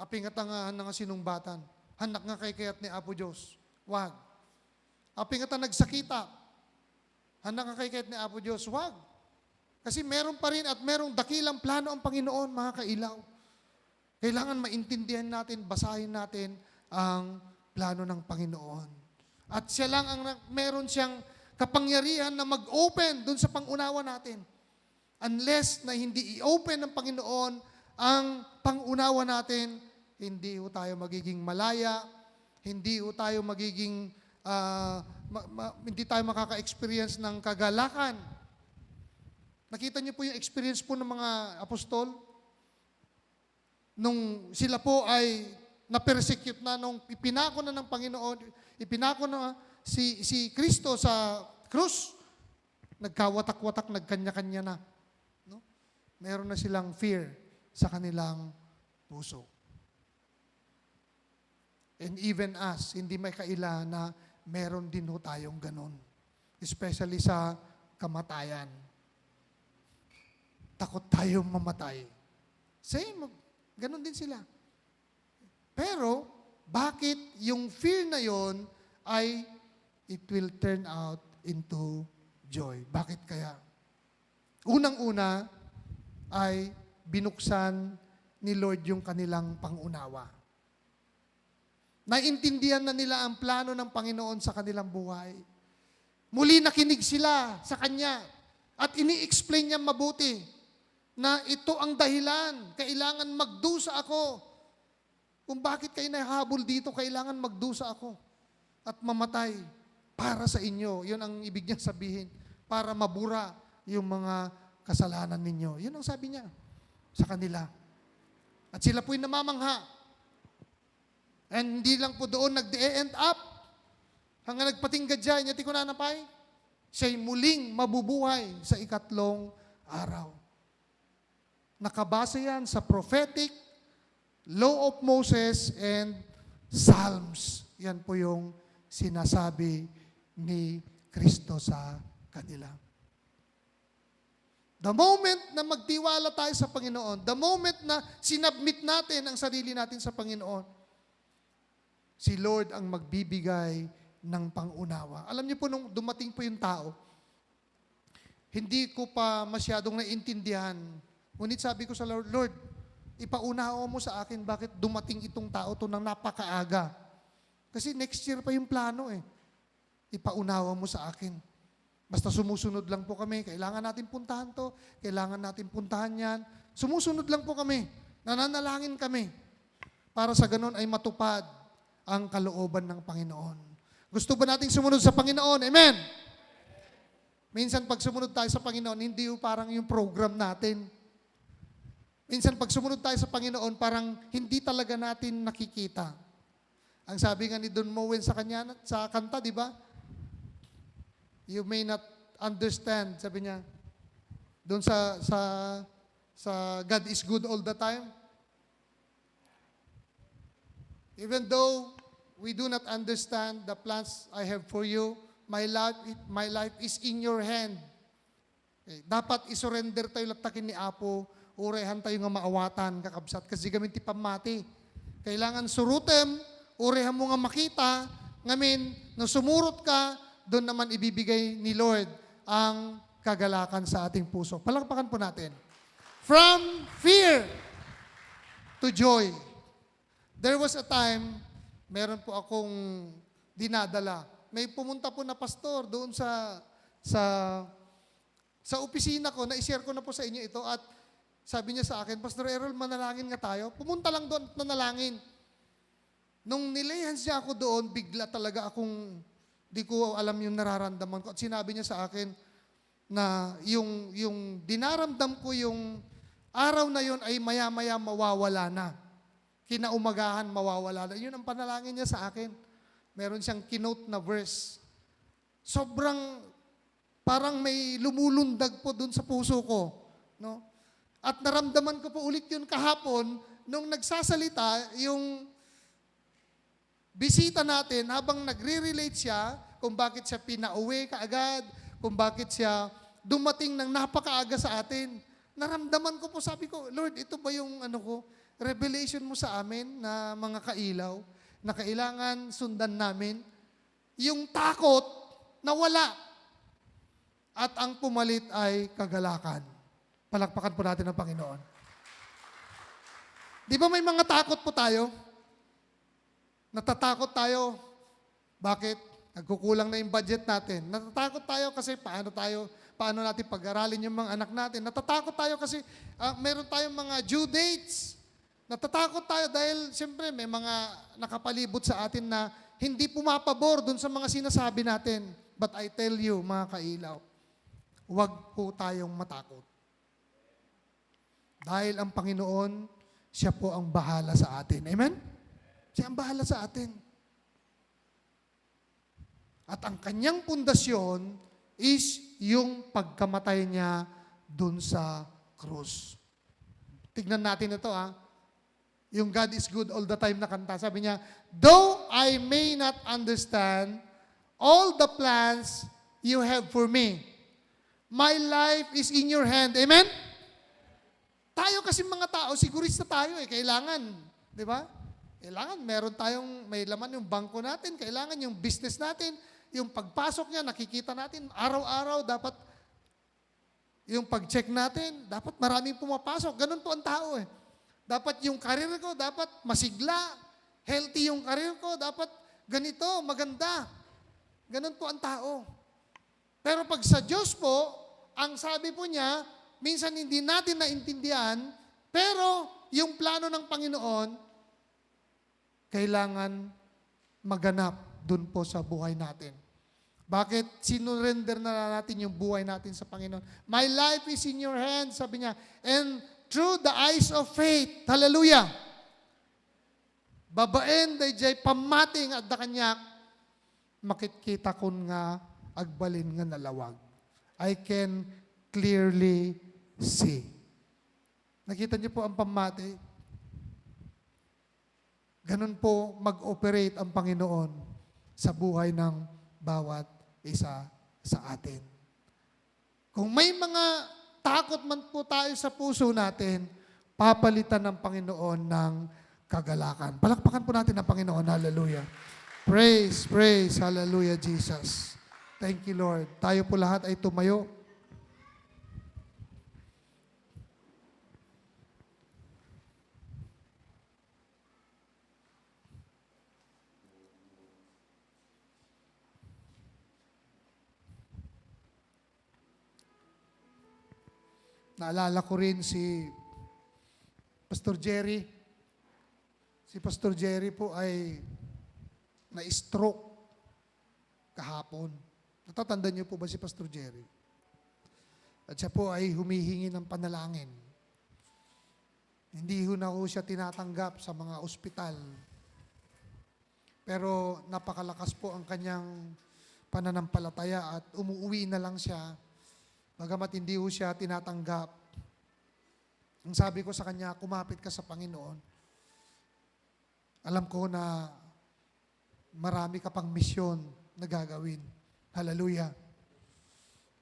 Aping nga ta nga sinumbatan. Hanak nga kay kayat ni Apo Diyos. Wag. Aping nga ta nagsakita. Hanak nga kay kayat ni Apo Diyos. Wag. Kasi meron pa rin at merong dakilang plano ang Panginoon, mga kailaw. Kailangan maintindihan natin, basahin natin ang plano ng Panginoon. At siya lang ang meron siyang kapangyarihan na mag-open dun sa pangunawa natin. Unless na hindi i-open ng Panginoon ang pangunawa natin, hindi ho tayo magiging malaya, hindi ho tayo magiging, hindi tayo makaka-experience ng kagalakan. Nakita niyo po yung experience po ng mga apostol? Nung sila po ay na-persecute na, nung ipinako na ng Panginoon, ipinako na si Kristo sa krus, nagkawatak-watak, nagkanya-kanya na. No? Meron na silang fear sa kanilang puso. And even us, hindi may kaila na meron din ho tayong ganun. Especially sa kamatayan. Takot tayong mamatay. Same, ganun din sila. Pero, bakit yung fear na yon ay it will turn out into joy? Bakit kaya? Unang-una ay binuksan ni Lord yung kanilang pangunawa. Naintindihan na nila ang plano ng Panginoon sa kanilang buhay. Muli nakinig sila sa Kanya at ini-explain niya mabuti na ito ang dahilan, kailangan magdusa ako. Kung bakit kayo nahabol dito, kailangan magdusa ako at mamatay para sa inyo. Yun ang ibig niyang sabihin, para mabura yung mga kasalanan ninyo. Yun ang sabi niya sa kanila. At sila po'y namamangha. And hindi lang po doon nag-end up. Hanggang nagpatinggad dyan, yati ko na napay, siya'y muling mabubuhay sa ikatlong araw. Nakabase yan sa prophetic, law of Moses, and Psalms. Yan po yung sinasabi ni Kristo sa kanila. The moment na magtiwala tayo sa Panginoon, the moment na sinabmit natin ang sarili natin sa Panginoon, si Lord ang magbibigay ng pangunawa. Alam niyo po, nung dumating po yung tao, hindi ko pa masyadong naintindihan. Ngunit sabi ko sa Lord, Lord, ipaunawa mo sa akin bakit dumating itong tao to nang napakaaga. Kasi next year pa yung plano eh. Ipaunawa mo sa akin. Basta sumusunod lang po kami. Kailangan natin puntahan to. Kailangan natin puntahan yan. Sumusunod lang po kami. Nananalangin kami. Para sa ganun ay matupad ang kalooban ng Panginoon. Gusto ba nating sumunod sa Panginoon? Amen? Minsan pag sumunod tayo sa Panginoon, hindi yung parang yung program natin. Minsan pag sumunod tayo sa Panginoon, parang hindi talaga natin nakikita Ang sabi nga ni Don Moen sa kanya, sa kanta, di ba? You may not understand, sabi niya. Doon sa God is good all the time. Even though we do not understand the plans I have for you, my life is in your hand. Okay. Dapat isurrender tayo latakin ni Apo, urehan tayo nga maawatan, kakabsat, kasi gamin ti pamati. Kailangan surutem, urehan mo nga makita, ngamin, no sumurot ka, doon naman ibibigay ni Lord ang kagalakan sa ating puso. Palakpakan po natin. From fear to joy. There was a time, meron po akong dinadala. May pumunta po na pastor doon sa opisina ko, na-share ko na po sa inyo ito at sabi niya sa akin, Pastor Errol, manalangin nga tayo. Pumunta lang doon at nanalangin. Nung nilayhans niya ako doon, bigla talaga akong, di ko alam yung nararamdaman ko. At sinabi niya sa akin na yung dinaramdam ko yung araw na yun ay maya-maya mawawala na. Kinaumagahan, mawawala na. Yun ang panalangin niya sa akin. Meron siyang kinote na verse. Sobrang, parang may lumulundag po dun sa puso ko. No? At naramdaman ko po ulit yun kahapon, nung nagsasalita, yung bisita natin, habang nagre-relate siya, kung bakit siya pinauwi kaagad, kung bakit siya dumating ng napakaaga sa atin. Naramdaman ko po, sabi ko, Lord, ito ba yung revelation mo sa amin na mga kailaw na kailangan sundan namin? Yung takot na wala at ang pumalit ay kagalakan. Palakpakan po natin ang Panginoon. Di ba may mga takot po tayo? Natatakot tayo. Bakit? Nagkukulang na yung budget natin. Natatakot tayo kasi paano natin pag-aralin yung mga anak natin. Natatakot tayo kasi meron tayong mga due dates. Natatakot tayo dahil siyempre may mga nakapalibot sa atin na hindi pumapabor dun sa mga sinasabi natin. But I tell you, mga kailaw, huwag po tayong matakot. Dahil ang Panginoon, siya po ang bahala sa atin. Amen? Siya ang bahala sa atin. At ang kanyang pundasyon is yung pagkamatay niya dun sa krus. Tignan natin ito Yung God is good all the time na kanta. Sabi niya, though I may not understand all the plans you have for me, my life is in your hand. Amen? Tayo kasi mga tao, sigurista tayo kailangan. Di ba? Kailangan, may laman yung bangko natin, kailangan yung business natin, yung pagpasok niya, nakikita natin, araw-araw, dapat yung pag-check natin, dapat maraming pumapasok. Ganun po ang tao Dapat yung karir ko, dapat masigla, healthy yung karir ko, dapat ganito, maganda. Ganun po ang tao. Pero pag sa Diyos po, ang sabi po niya, minsan hindi natin naintindihan, pero yung plano ng Panginoon, kailangan maganap dun po sa buhay natin. Bakit? Sinurrender na natin yung buhay natin sa Panginoon. My life is in your hands, sabi niya. And through the eyes of faith, hallelujah, babaen dayjay pamating at da kanyak, makikita kun nga agbalin nga nalawag. I can clearly see. Nakita niyo po ang pamati? Ganun po mag-operate ang Panginoon sa buhay ng bawat isa sa atin. Kung may mga takot man po tayo sa puso natin, papalitan ng Panginoon ng kagalakan. Palakpakan po natin ang Panginoon. Hallelujah. Praise, praise. Hallelujah, Jesus. Thank you, Lord. Tayo po lahat ay tumayo. Naalala ko rin si Pastor Jerry. Si Pastor Jerry po ay na-stroke kahapon. Natatandaan niyo po ba si Pastor Jerry? At siya po ay humihingi ng panalangin. Hindi ho na ho siya tinatanggap sa mga ospital. Pero napakalakas po ang kanyang pananampalataya at umuwi na lang siya. Bagamat hindi ho siya tinatanggap. Ang sabi ko sa kanya, kumapit ka sa Panginoon. Alam ko na marami ka pang misyon na gagawin. Hallelujah.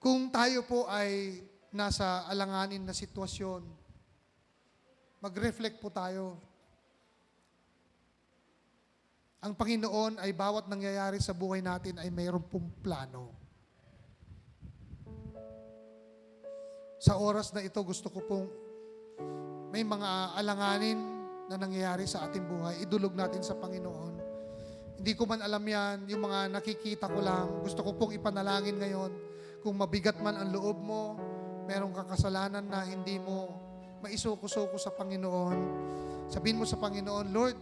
Kung tayo po ay nasa alanganin na sitwasyon, mag-reflect po tayo. Ang Panginoon ay bawat nangyayari sa buhay natin ay mayroon pong plano. Sa oras na ito, gusto ko pong may mga alanganin na nangyayari sa ating buhay, idulog natin sa Panginoon. Hindi ko man alam yan, yung mga nakikita ko lang, gusto ko pong ipanalangin ngayon. Kung mabigat man ang loob mo, merong kakasalanan na hindi mo maisuko-suko sa Panginoon, sabihin mo sa Panginoon, Lord,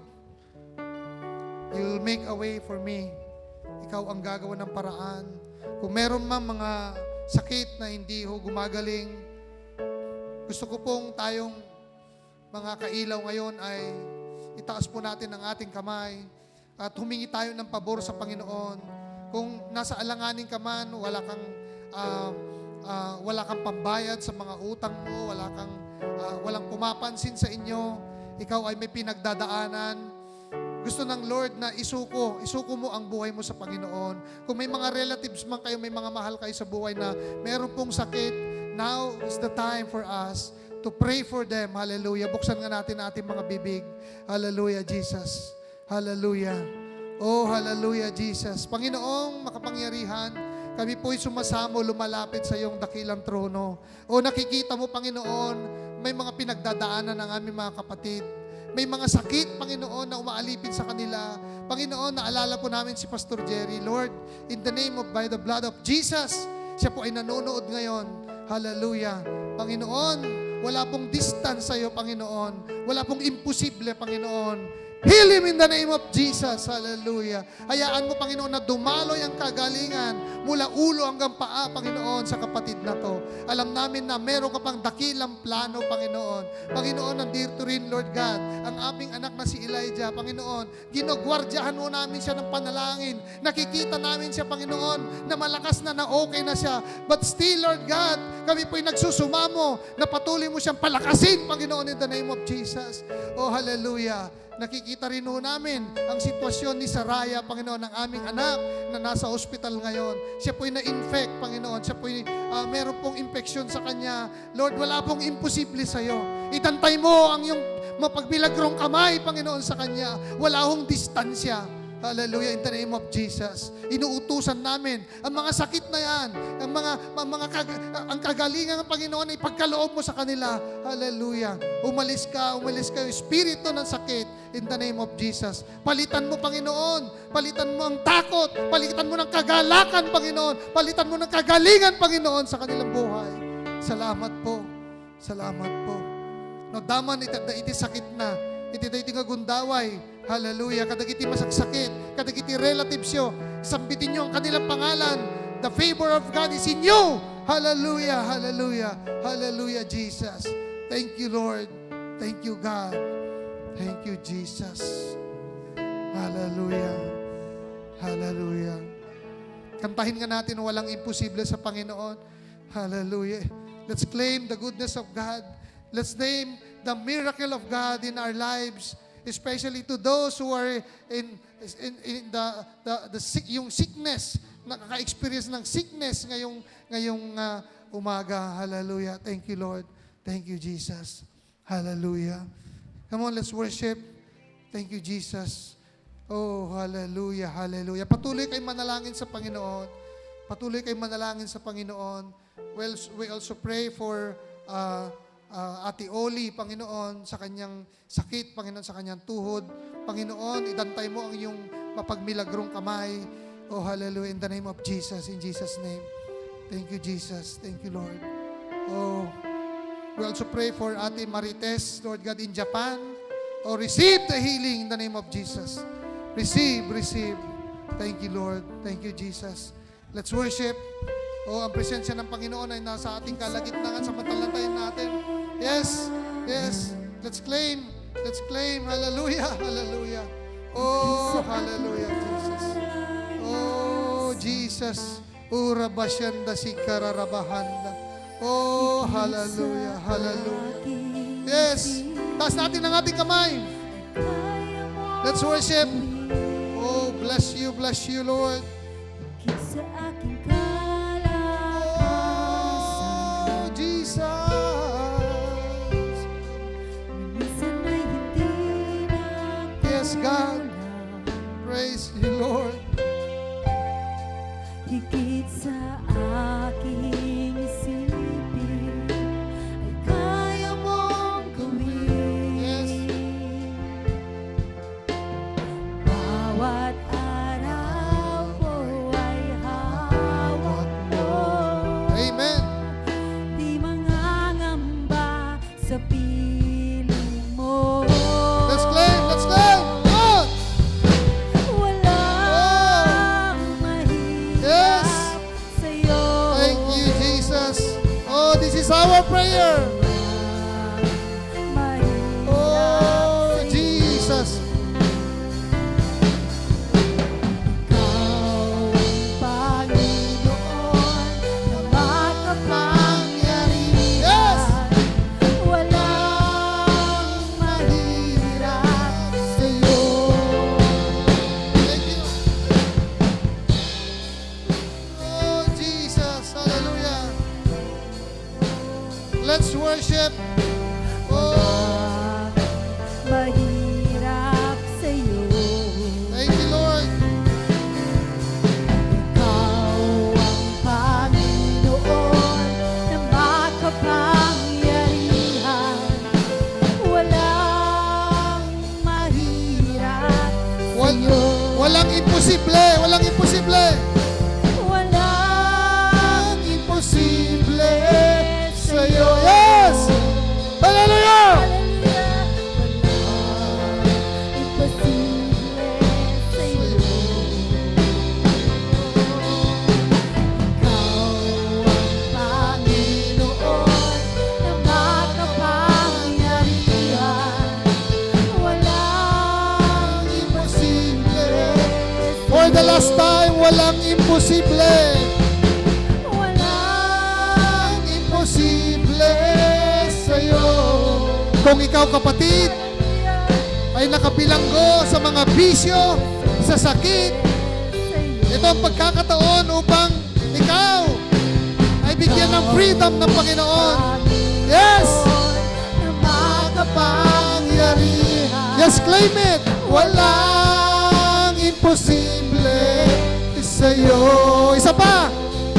you'll make a way for me. Ikaw ang gagawa ng paraan. Kung meron man mga sakit na hindi ho gumagaling, gusto ko pong tayong mga kailaw ngayon ay itaas po natin ang ating kamay at humingi tayo ng pabor sa Panginoon. Kung nasa alanganin ka man, wala kang pambayad sa mga utang mo, walang pumapansin sa inyo, ikaw ay may pinagdadaanan, gusto ng Lord na isuko mo ang buhay mo sa Panginoon. Kung may mga relatives man kayo, may mga mahal kayo sa buhay na meron pong sakit, now is the time for us to pray for them. Hallelujah. Buksan nga natin ating mga bibig. Hallelujah, Jesus. Hallelujah. Oh, hallelujah, Jesus. Panginoong makapangyarihan, kami po'y sumasamo, lumalapit sa iyong dakilang trono. O nakikita mo, Panginoon, may mga pinagdadaanan ng aming mga kapatid. May mga sakit, Panginoon, na umaalipin sa kanila. Panginoon, naalala po namin si Pastor Jerry. Lord, in the name of, by the blood of Jesus, siya po ay nanonood ngayon. Hallelujah. Panginoon, wala pong distance sa iyo, Panginoon. Wala pong imposible, Panginoon. Heal him in the name of Jesus. Hallelujah. Hayaan mo, Panginoon, na dumaloy ang kagalingan mula ulo hanggang paa, Panginoon, sa kapatid na to. Alam namin na meron ka pang dakilang plano, Panginoon. Panginoon, nandito rin, Lord God, ang aming anak na si Elijah. Panginoon, ginagwardyahan mo namin siya ng panalangin. Nakikita namin siya, Panginoon, na malakas na okay na siya. But still, Lord God, kami po'y nagsusumamo na patuloy mo siyang palakasin, Panginoon, in the name of Jesus. Oh, hallelujah. Nakikita rin ho namin ang sitwasyon ni Saraya, Panginoon, ng aming anak na nasa hospital ngayon. Siya po'y na-infect, Panginoon. Siya po'y meron pong infection sa kanya. Lord, wala pong imposible sa iyo. Itantay mo ang iyong mapagmilagrong kamay, Panginoon, sa kanya. Wala hong distansya. Hallelujah, in the name of Jesus. Inuutusan namin ang mga sakit na yan, ang kagalingan ng Panginoon ay pagkaloob mo sa kanila. Hallelujah. Umalis ka yung espiritu ng sakit in the name of Jesus. Palitan mo, Panginoon. Palitan mo ang takot. Palitan mo ng kagalakan, Panginoon. Palitan mo ng kagalingan, Panginoon, sa kanilang buhay. Salamat po. Salamat po. No, daman iti sakit na. Iti nga gundaway. Hallelujah. Kadagiti masaksakit. Kadagiti relatives yo. Sambitin nyo ang kanilang pangalan. The favor of God is in you. Hallelujah. Hallelujah. Hallelujah, Jesus. Thank you, Lord. Thank you, God. Thank you, Jesus. Hallelujah. Hallelujah. Kantahin nga natin walang imposible sa Panginoon. Hallelujah. Let's claim the goodness of God. Let's name the miracle of God in our lives, especially to those who are in yung sickness, nakaka-experience ng sickness ngayong umaga. Hallelujah. Thank you, Lord. Thank you, Jesus. Hallelujah. Come on, let's worship. Thank you, Jesus. Oh, hallelujah, hallelujah. Patuloy kayong manalangin sa Panginoon. Patuloy kayong manalangin sa Panginoon. Well, we also pray for Ate Oli, Panginoon, sa kanyang sakit, Panginoon, sa kanyang tuhod. Panginoon, idantay mo ang iyong mapagmilagrong kamay. Oh, hallelujah, in the name of Jesus, in Jesus' name. Thank you, Jesus. Thank you, Lord. Oh, we also pray for Ate Marites, Lord God, in Japan. Oh, receive the healing in the name of Jesus. Receive, receive. Thank you, Lord. Thank you, Jesus. Let's worship. Oh, ang presensya ng Panginoon ay nasa ating kalagitnaan sa matalatayin natin. Yes, yes. Let's claim. Let's claim. Hallelujah, hallelujah. Oh, hallelujah, Jesus. Oh, Jesus. Ura basyanda si kararabahanda. Oh, hallelujah, hallelujah. Yes. Taas natin ang ating kamay. Let's worship. Oh, bless you, Lord. Sa aking kalakasan, Oh, Jesus. minsan ay hindi na Yes, God. Praise you, Lord. higit sa aking isipin ay kaya mong gawin. Yes. Bawat araw ko ay hawak mo. Amen. Di mangangamba sa piling mo. Let's claim, let's claim. God. Walang mahirap Yes. sa'yo. Thank you, Jesus. Oh, this is our prayer. Mahirap Oh, sa'yo. Jesus. Ikaw ang Panginoon na makapangyarihan. Yes. Walang mahirap sa'yo. Thank you. Oh, Jesus. Hallelujah. Let's worship. Oh, Mahirap sa'yo. thank you, Lord. Ikaw ang Panginoon na makapangyarihan. Walang mahirap sa'yo. Walang imposible. Walang imposible. Walang Imposible sa'yo. Yes! Hallelujah! Hallelujah! Walang imposible sa'yo. Ikaw ang Panginoon na makapangyarihan. Walang Imposible. For the last time, walang imposible. Walang Imposible sa'yo. Kung ikaw, kapatid, ay nakabilanggo sa mga bisyo, sa sakit, ito ang pagkakataon upang ikaw ay bigyan ng freedom ng Panginoon. Yes! na makapangyarihan. Yes, claim it! Walang imposible sa'yo. Isa pa!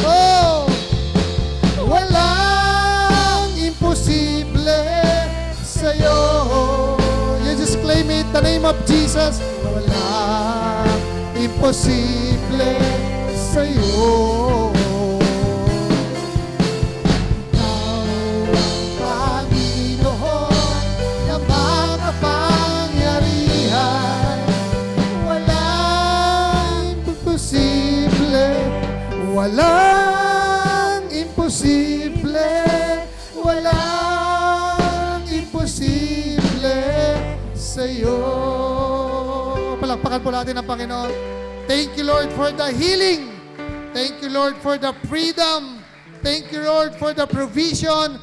Oh! Walang imposible sa'yo. You just claim it, the name of Jesus. Walang imposible sa'yo. Panginoon na makapangyarihan. Walang imposible. Walang imposible. Walang imposible sa'yo. Palakpakan po natin ang Panginoon. Thank you, Lord, for the healing. Thank you, Lord, for the freedom. Thank you, Lord, for the provision.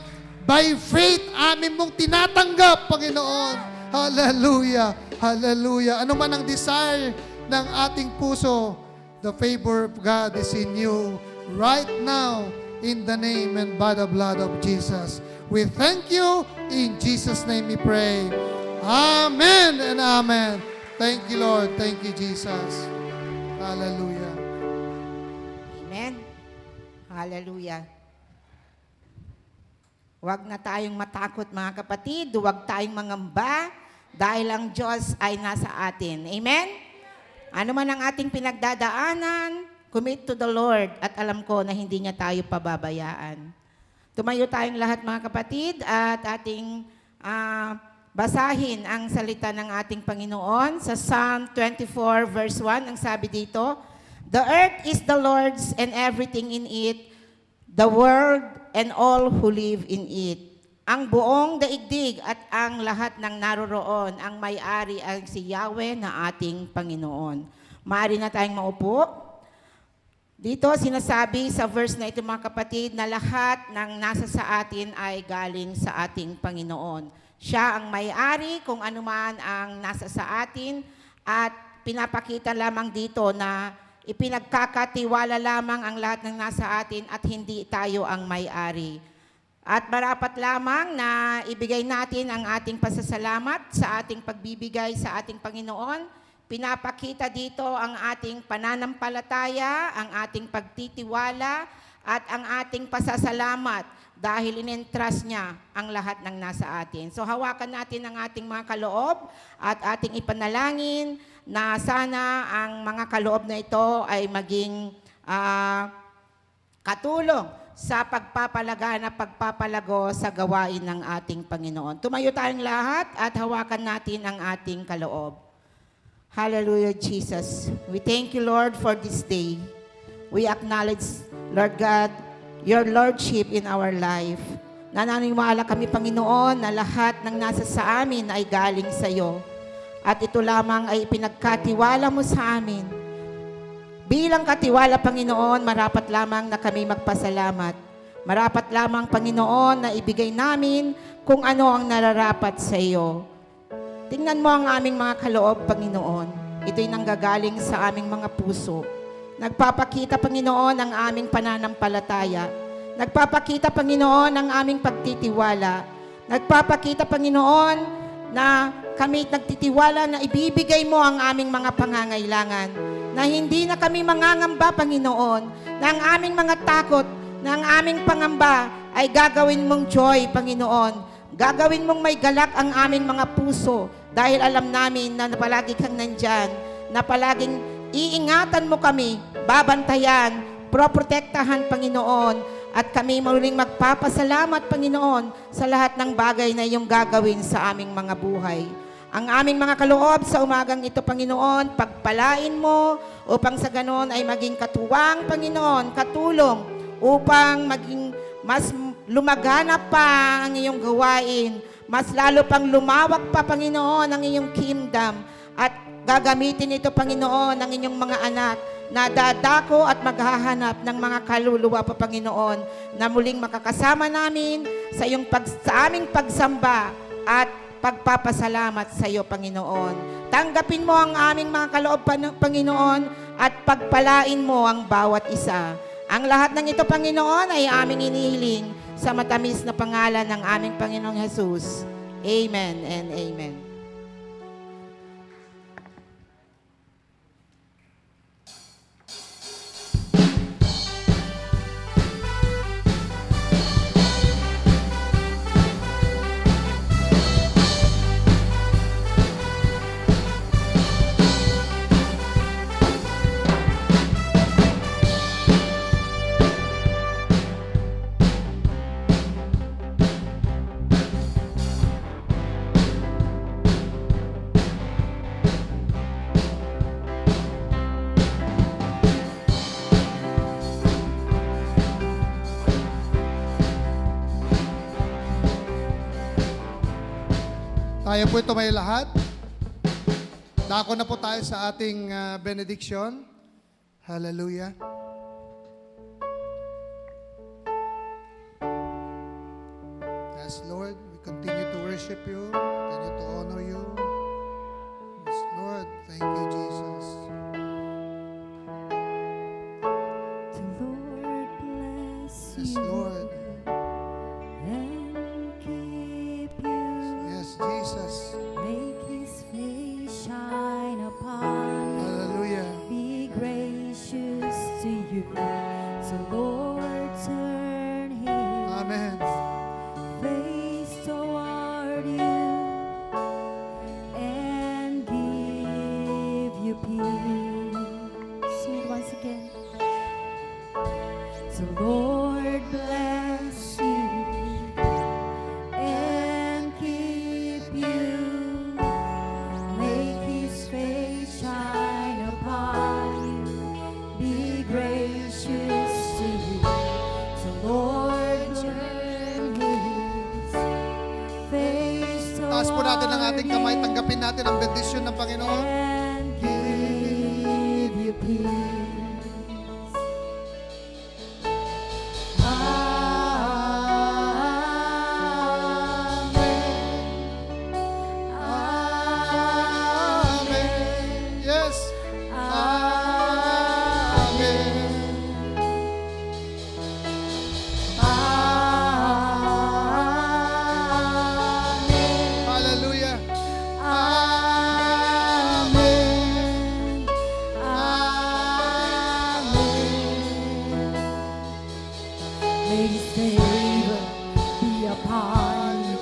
By faith, amin mong tinatanggap, Panginoon. Hallelujah. Hallelujah. Ano man ang desire ng ating puso, the favor of God is in you right now in the name and by the blood of Jesus. We thank you. In Jesus' name we pray. Amen and amen. Thank you, Lord. Thank you, Jesus. Hallelujah. Amen. Hallelujah. Huwag na tayong matakot mga kapatid, huwag tayong mangamba dahil ang Diyos ay nasa atin. Amen? Ano man ang ating pinagdadaanan, commit to the Lord at alam ko na hindi niya tayo pababayaan. Tumayo tayong lahat mga kapatid at ating basahin ang salita ng ating Panginoon sa Psalm 24 verse 1. Ang sabi dito, "The earth is the Lord's and everything in it, the world and all who live in it." ang buong daigdig at ang lahat ng naroroon, ang may-ari ay si Yahweh na ating Panginoon. Maaari na tayong maupo. Dito sinasabi sa verse na ito mga kapatid na lahat ng nasa sa atin ay galing sa ating Panginoon. Siya ang may-ari kung anuman ang nasa sa atin at pinapakita lamang dito na ipinagkakatiwala lamang ang lahat ng nasa atin at hindi tayo ang may-ari. At marapat lamang na ibigay natin ang ating pasasalamat sa ating pagbibigay sa ating Panginoon. Pinapakita dito ang ating pananampalataya, ang ating pagtitiwala, at ang ating pasasalamat dahil in-entrust niya ang lahat ng nasa atin. So hawakan natin ang ating mga kaloob at ating ipanalangin na sana ang mga kaloob na ito ay maging katulong sa pagpapalago sa gawain ng ating Panginoon. Tumayo tayong lahat at hawakan natin ang ating kaloob. Hallelujah, Jesus. We thank you, Lord, for this day. We acknowledge, Lord God, your Lordship in our life. Nananiwala kami, Panginoon, na lahat ng nasa sa amin ay galing sa iyo. At ito lamang ay pinagkatiwala mo sa amin. Bilang katiwala, Panginoon, marapat lamang na kami magpasalamat. Marapat lamang, Panginoon, na ibigay namin kung ano ang nararapat sa iyo. Tingnan mo ang aming mga kaloob, Panginoon. Ito'y nanggagaling sa aming mga puso. Nagpapakita, Panginoon, ang aming pananampalataya. Nagpapakita, Panginoon, ang aming pagtitiwala. Nagpapakita, Panginoon, na kami nagtitiwala na ibibigay mo ang aming mga pangangailangan. Na hindi na kami mangangamba, Panginoon, na ang aming mga takot, na ang aming pangamba ay gagawin mong joy, Panginoon. Gagawin mong may galak ang aming mga puso dahil alam namin na palagi kang nandyan, na palaging iingatan mo kami, babantayan, proprotektahan, Panginoon, at kami muling magpapasalamat, Panginoon, sa lahat ng bagay na iyong gagawin sa aming mga buhay. Ang aming mga kaloob sa umagang ito, Panginoon, pagpalain mo upang sa ganon ay maging katuwang, Panginoon, katulong upang maging mas lumagana pa ang iyong gawain, mas lalo pang lumawak pa, Panginoon, ang iyong kingdom at gagamitin ito, Panginoon, ng inyong mga anak na dadako at maghahanap ng mga kaluluwa pa, Panginoon, na muling makakasama namin sa aming pagsamba at pagpapasalamat sa iyo, Panginoon. Tanggapin mo ang aming mga kaloob, Panginoon, at pagpalain mo ang bawat isa. Ang lahat ng ito, Panginoon, ay aming inihiling sa matamis na pangalan ng aming Panginoong Jesus. Amen and amen. Tayo po ito may lahat. Dako na po tayo sa ating benediction. Hallelujah. Yes, Lord, we continue to worship you, continue to honor you. Yes, Lord, thank you, Jesus. The Lord bless Yes, you Lord. and keep you. Yes, Jesus. Make His face shine upon you. Hallelujah. Be gracious to you. So Lord, turn His Amen. face toward you and give you peace. Sing it once again. So Lord bless you and keep you. Make His face shine upon you. Be gracious to you. So Lord turn His natin ang ating kamay. Tanggapin natin ang bendisyon ng Panginoon. And give you peace. Amen. Yes. Amen. Hallelujah. Amen. Amen. May His favor be upon you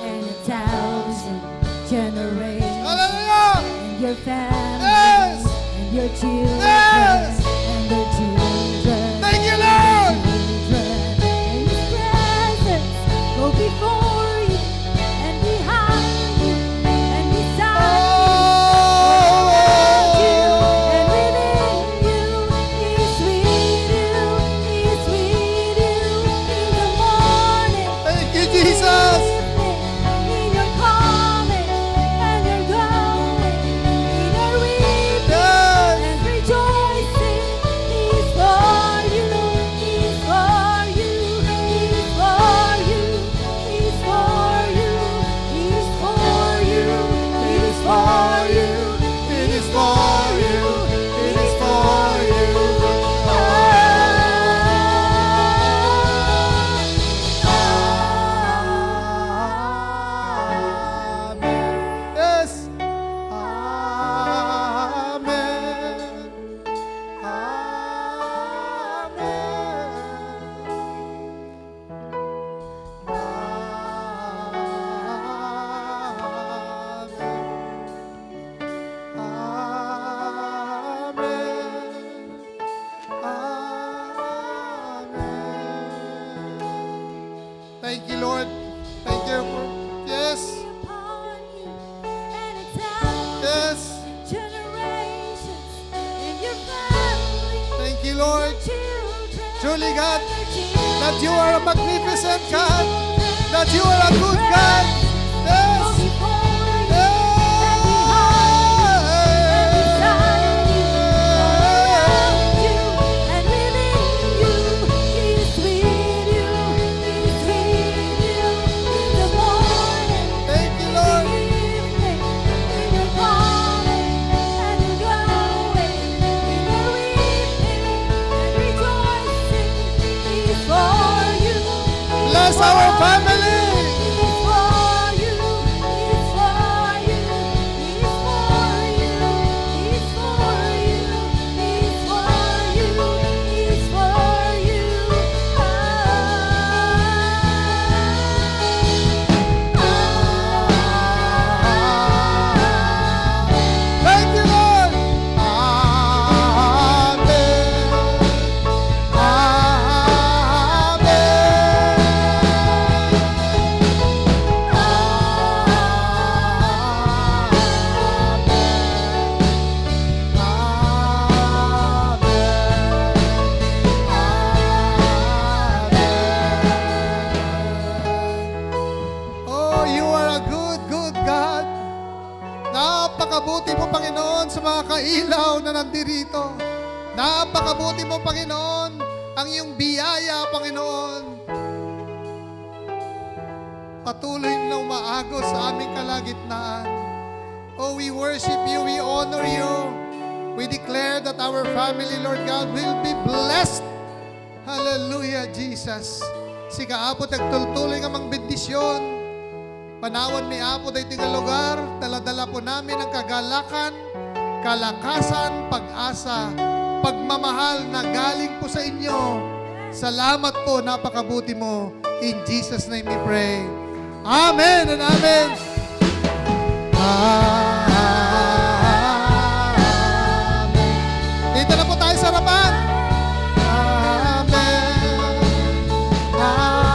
and 1,000 generations, Hallelujah. and your family, Yes. and your children, Yes. and their children. Thank you, Lord. Children. And His presence go before you and behind you and beside you. And within you, He's with you, He's with you in the morning, Thank you, Jesus. in your coming and your going, in your weeping Yes. and rejoicing. He's for you, He's for you, He's for you, He's for you, He's for you, He's for you. It is for you. It is for you. Amen. Yes. Amen. Thank you, Lord. Thank you for yes, Upon you and 1,000 yes. generations in your family, Thank you, Lord. children, Truly, God, and their children. that you are a magnificent God, that you are a good God. Yes. Thank you, Lord. Bless our family. Thank you, Lord. Amen. Oh, you are a good, good God. Napakabuti mo, Panginoon, sa mga kailaw na nandirito. Napakabuti mo, Panginoon, ang iyong biyaya, Panginoon. Patuloy na umaagos sa aming kalagitnaan. Oh, we worship you, we honor you. We declare that our family, Lord God, will be blessed. Hallelujah, Jesus. Si kaapot nagtultuloy nga mang bendisyon. Panawan ni Apo dahi tinga lugar, dala-dala po namin ang kagalakan, kalakasan, pag-asa, pagmamahal na galing po sa inyo. Salamat po, napakabuti mo. In Jesus' name we pray. Amen and amen. Amen. Dito na po tayo sa harapan. Amen. Amen.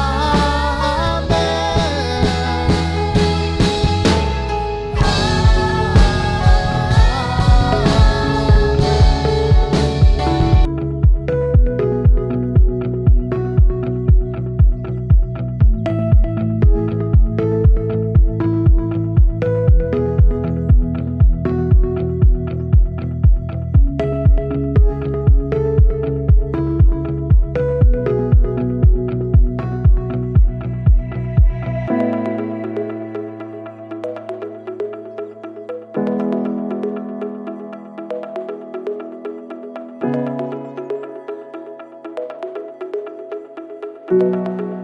Amen.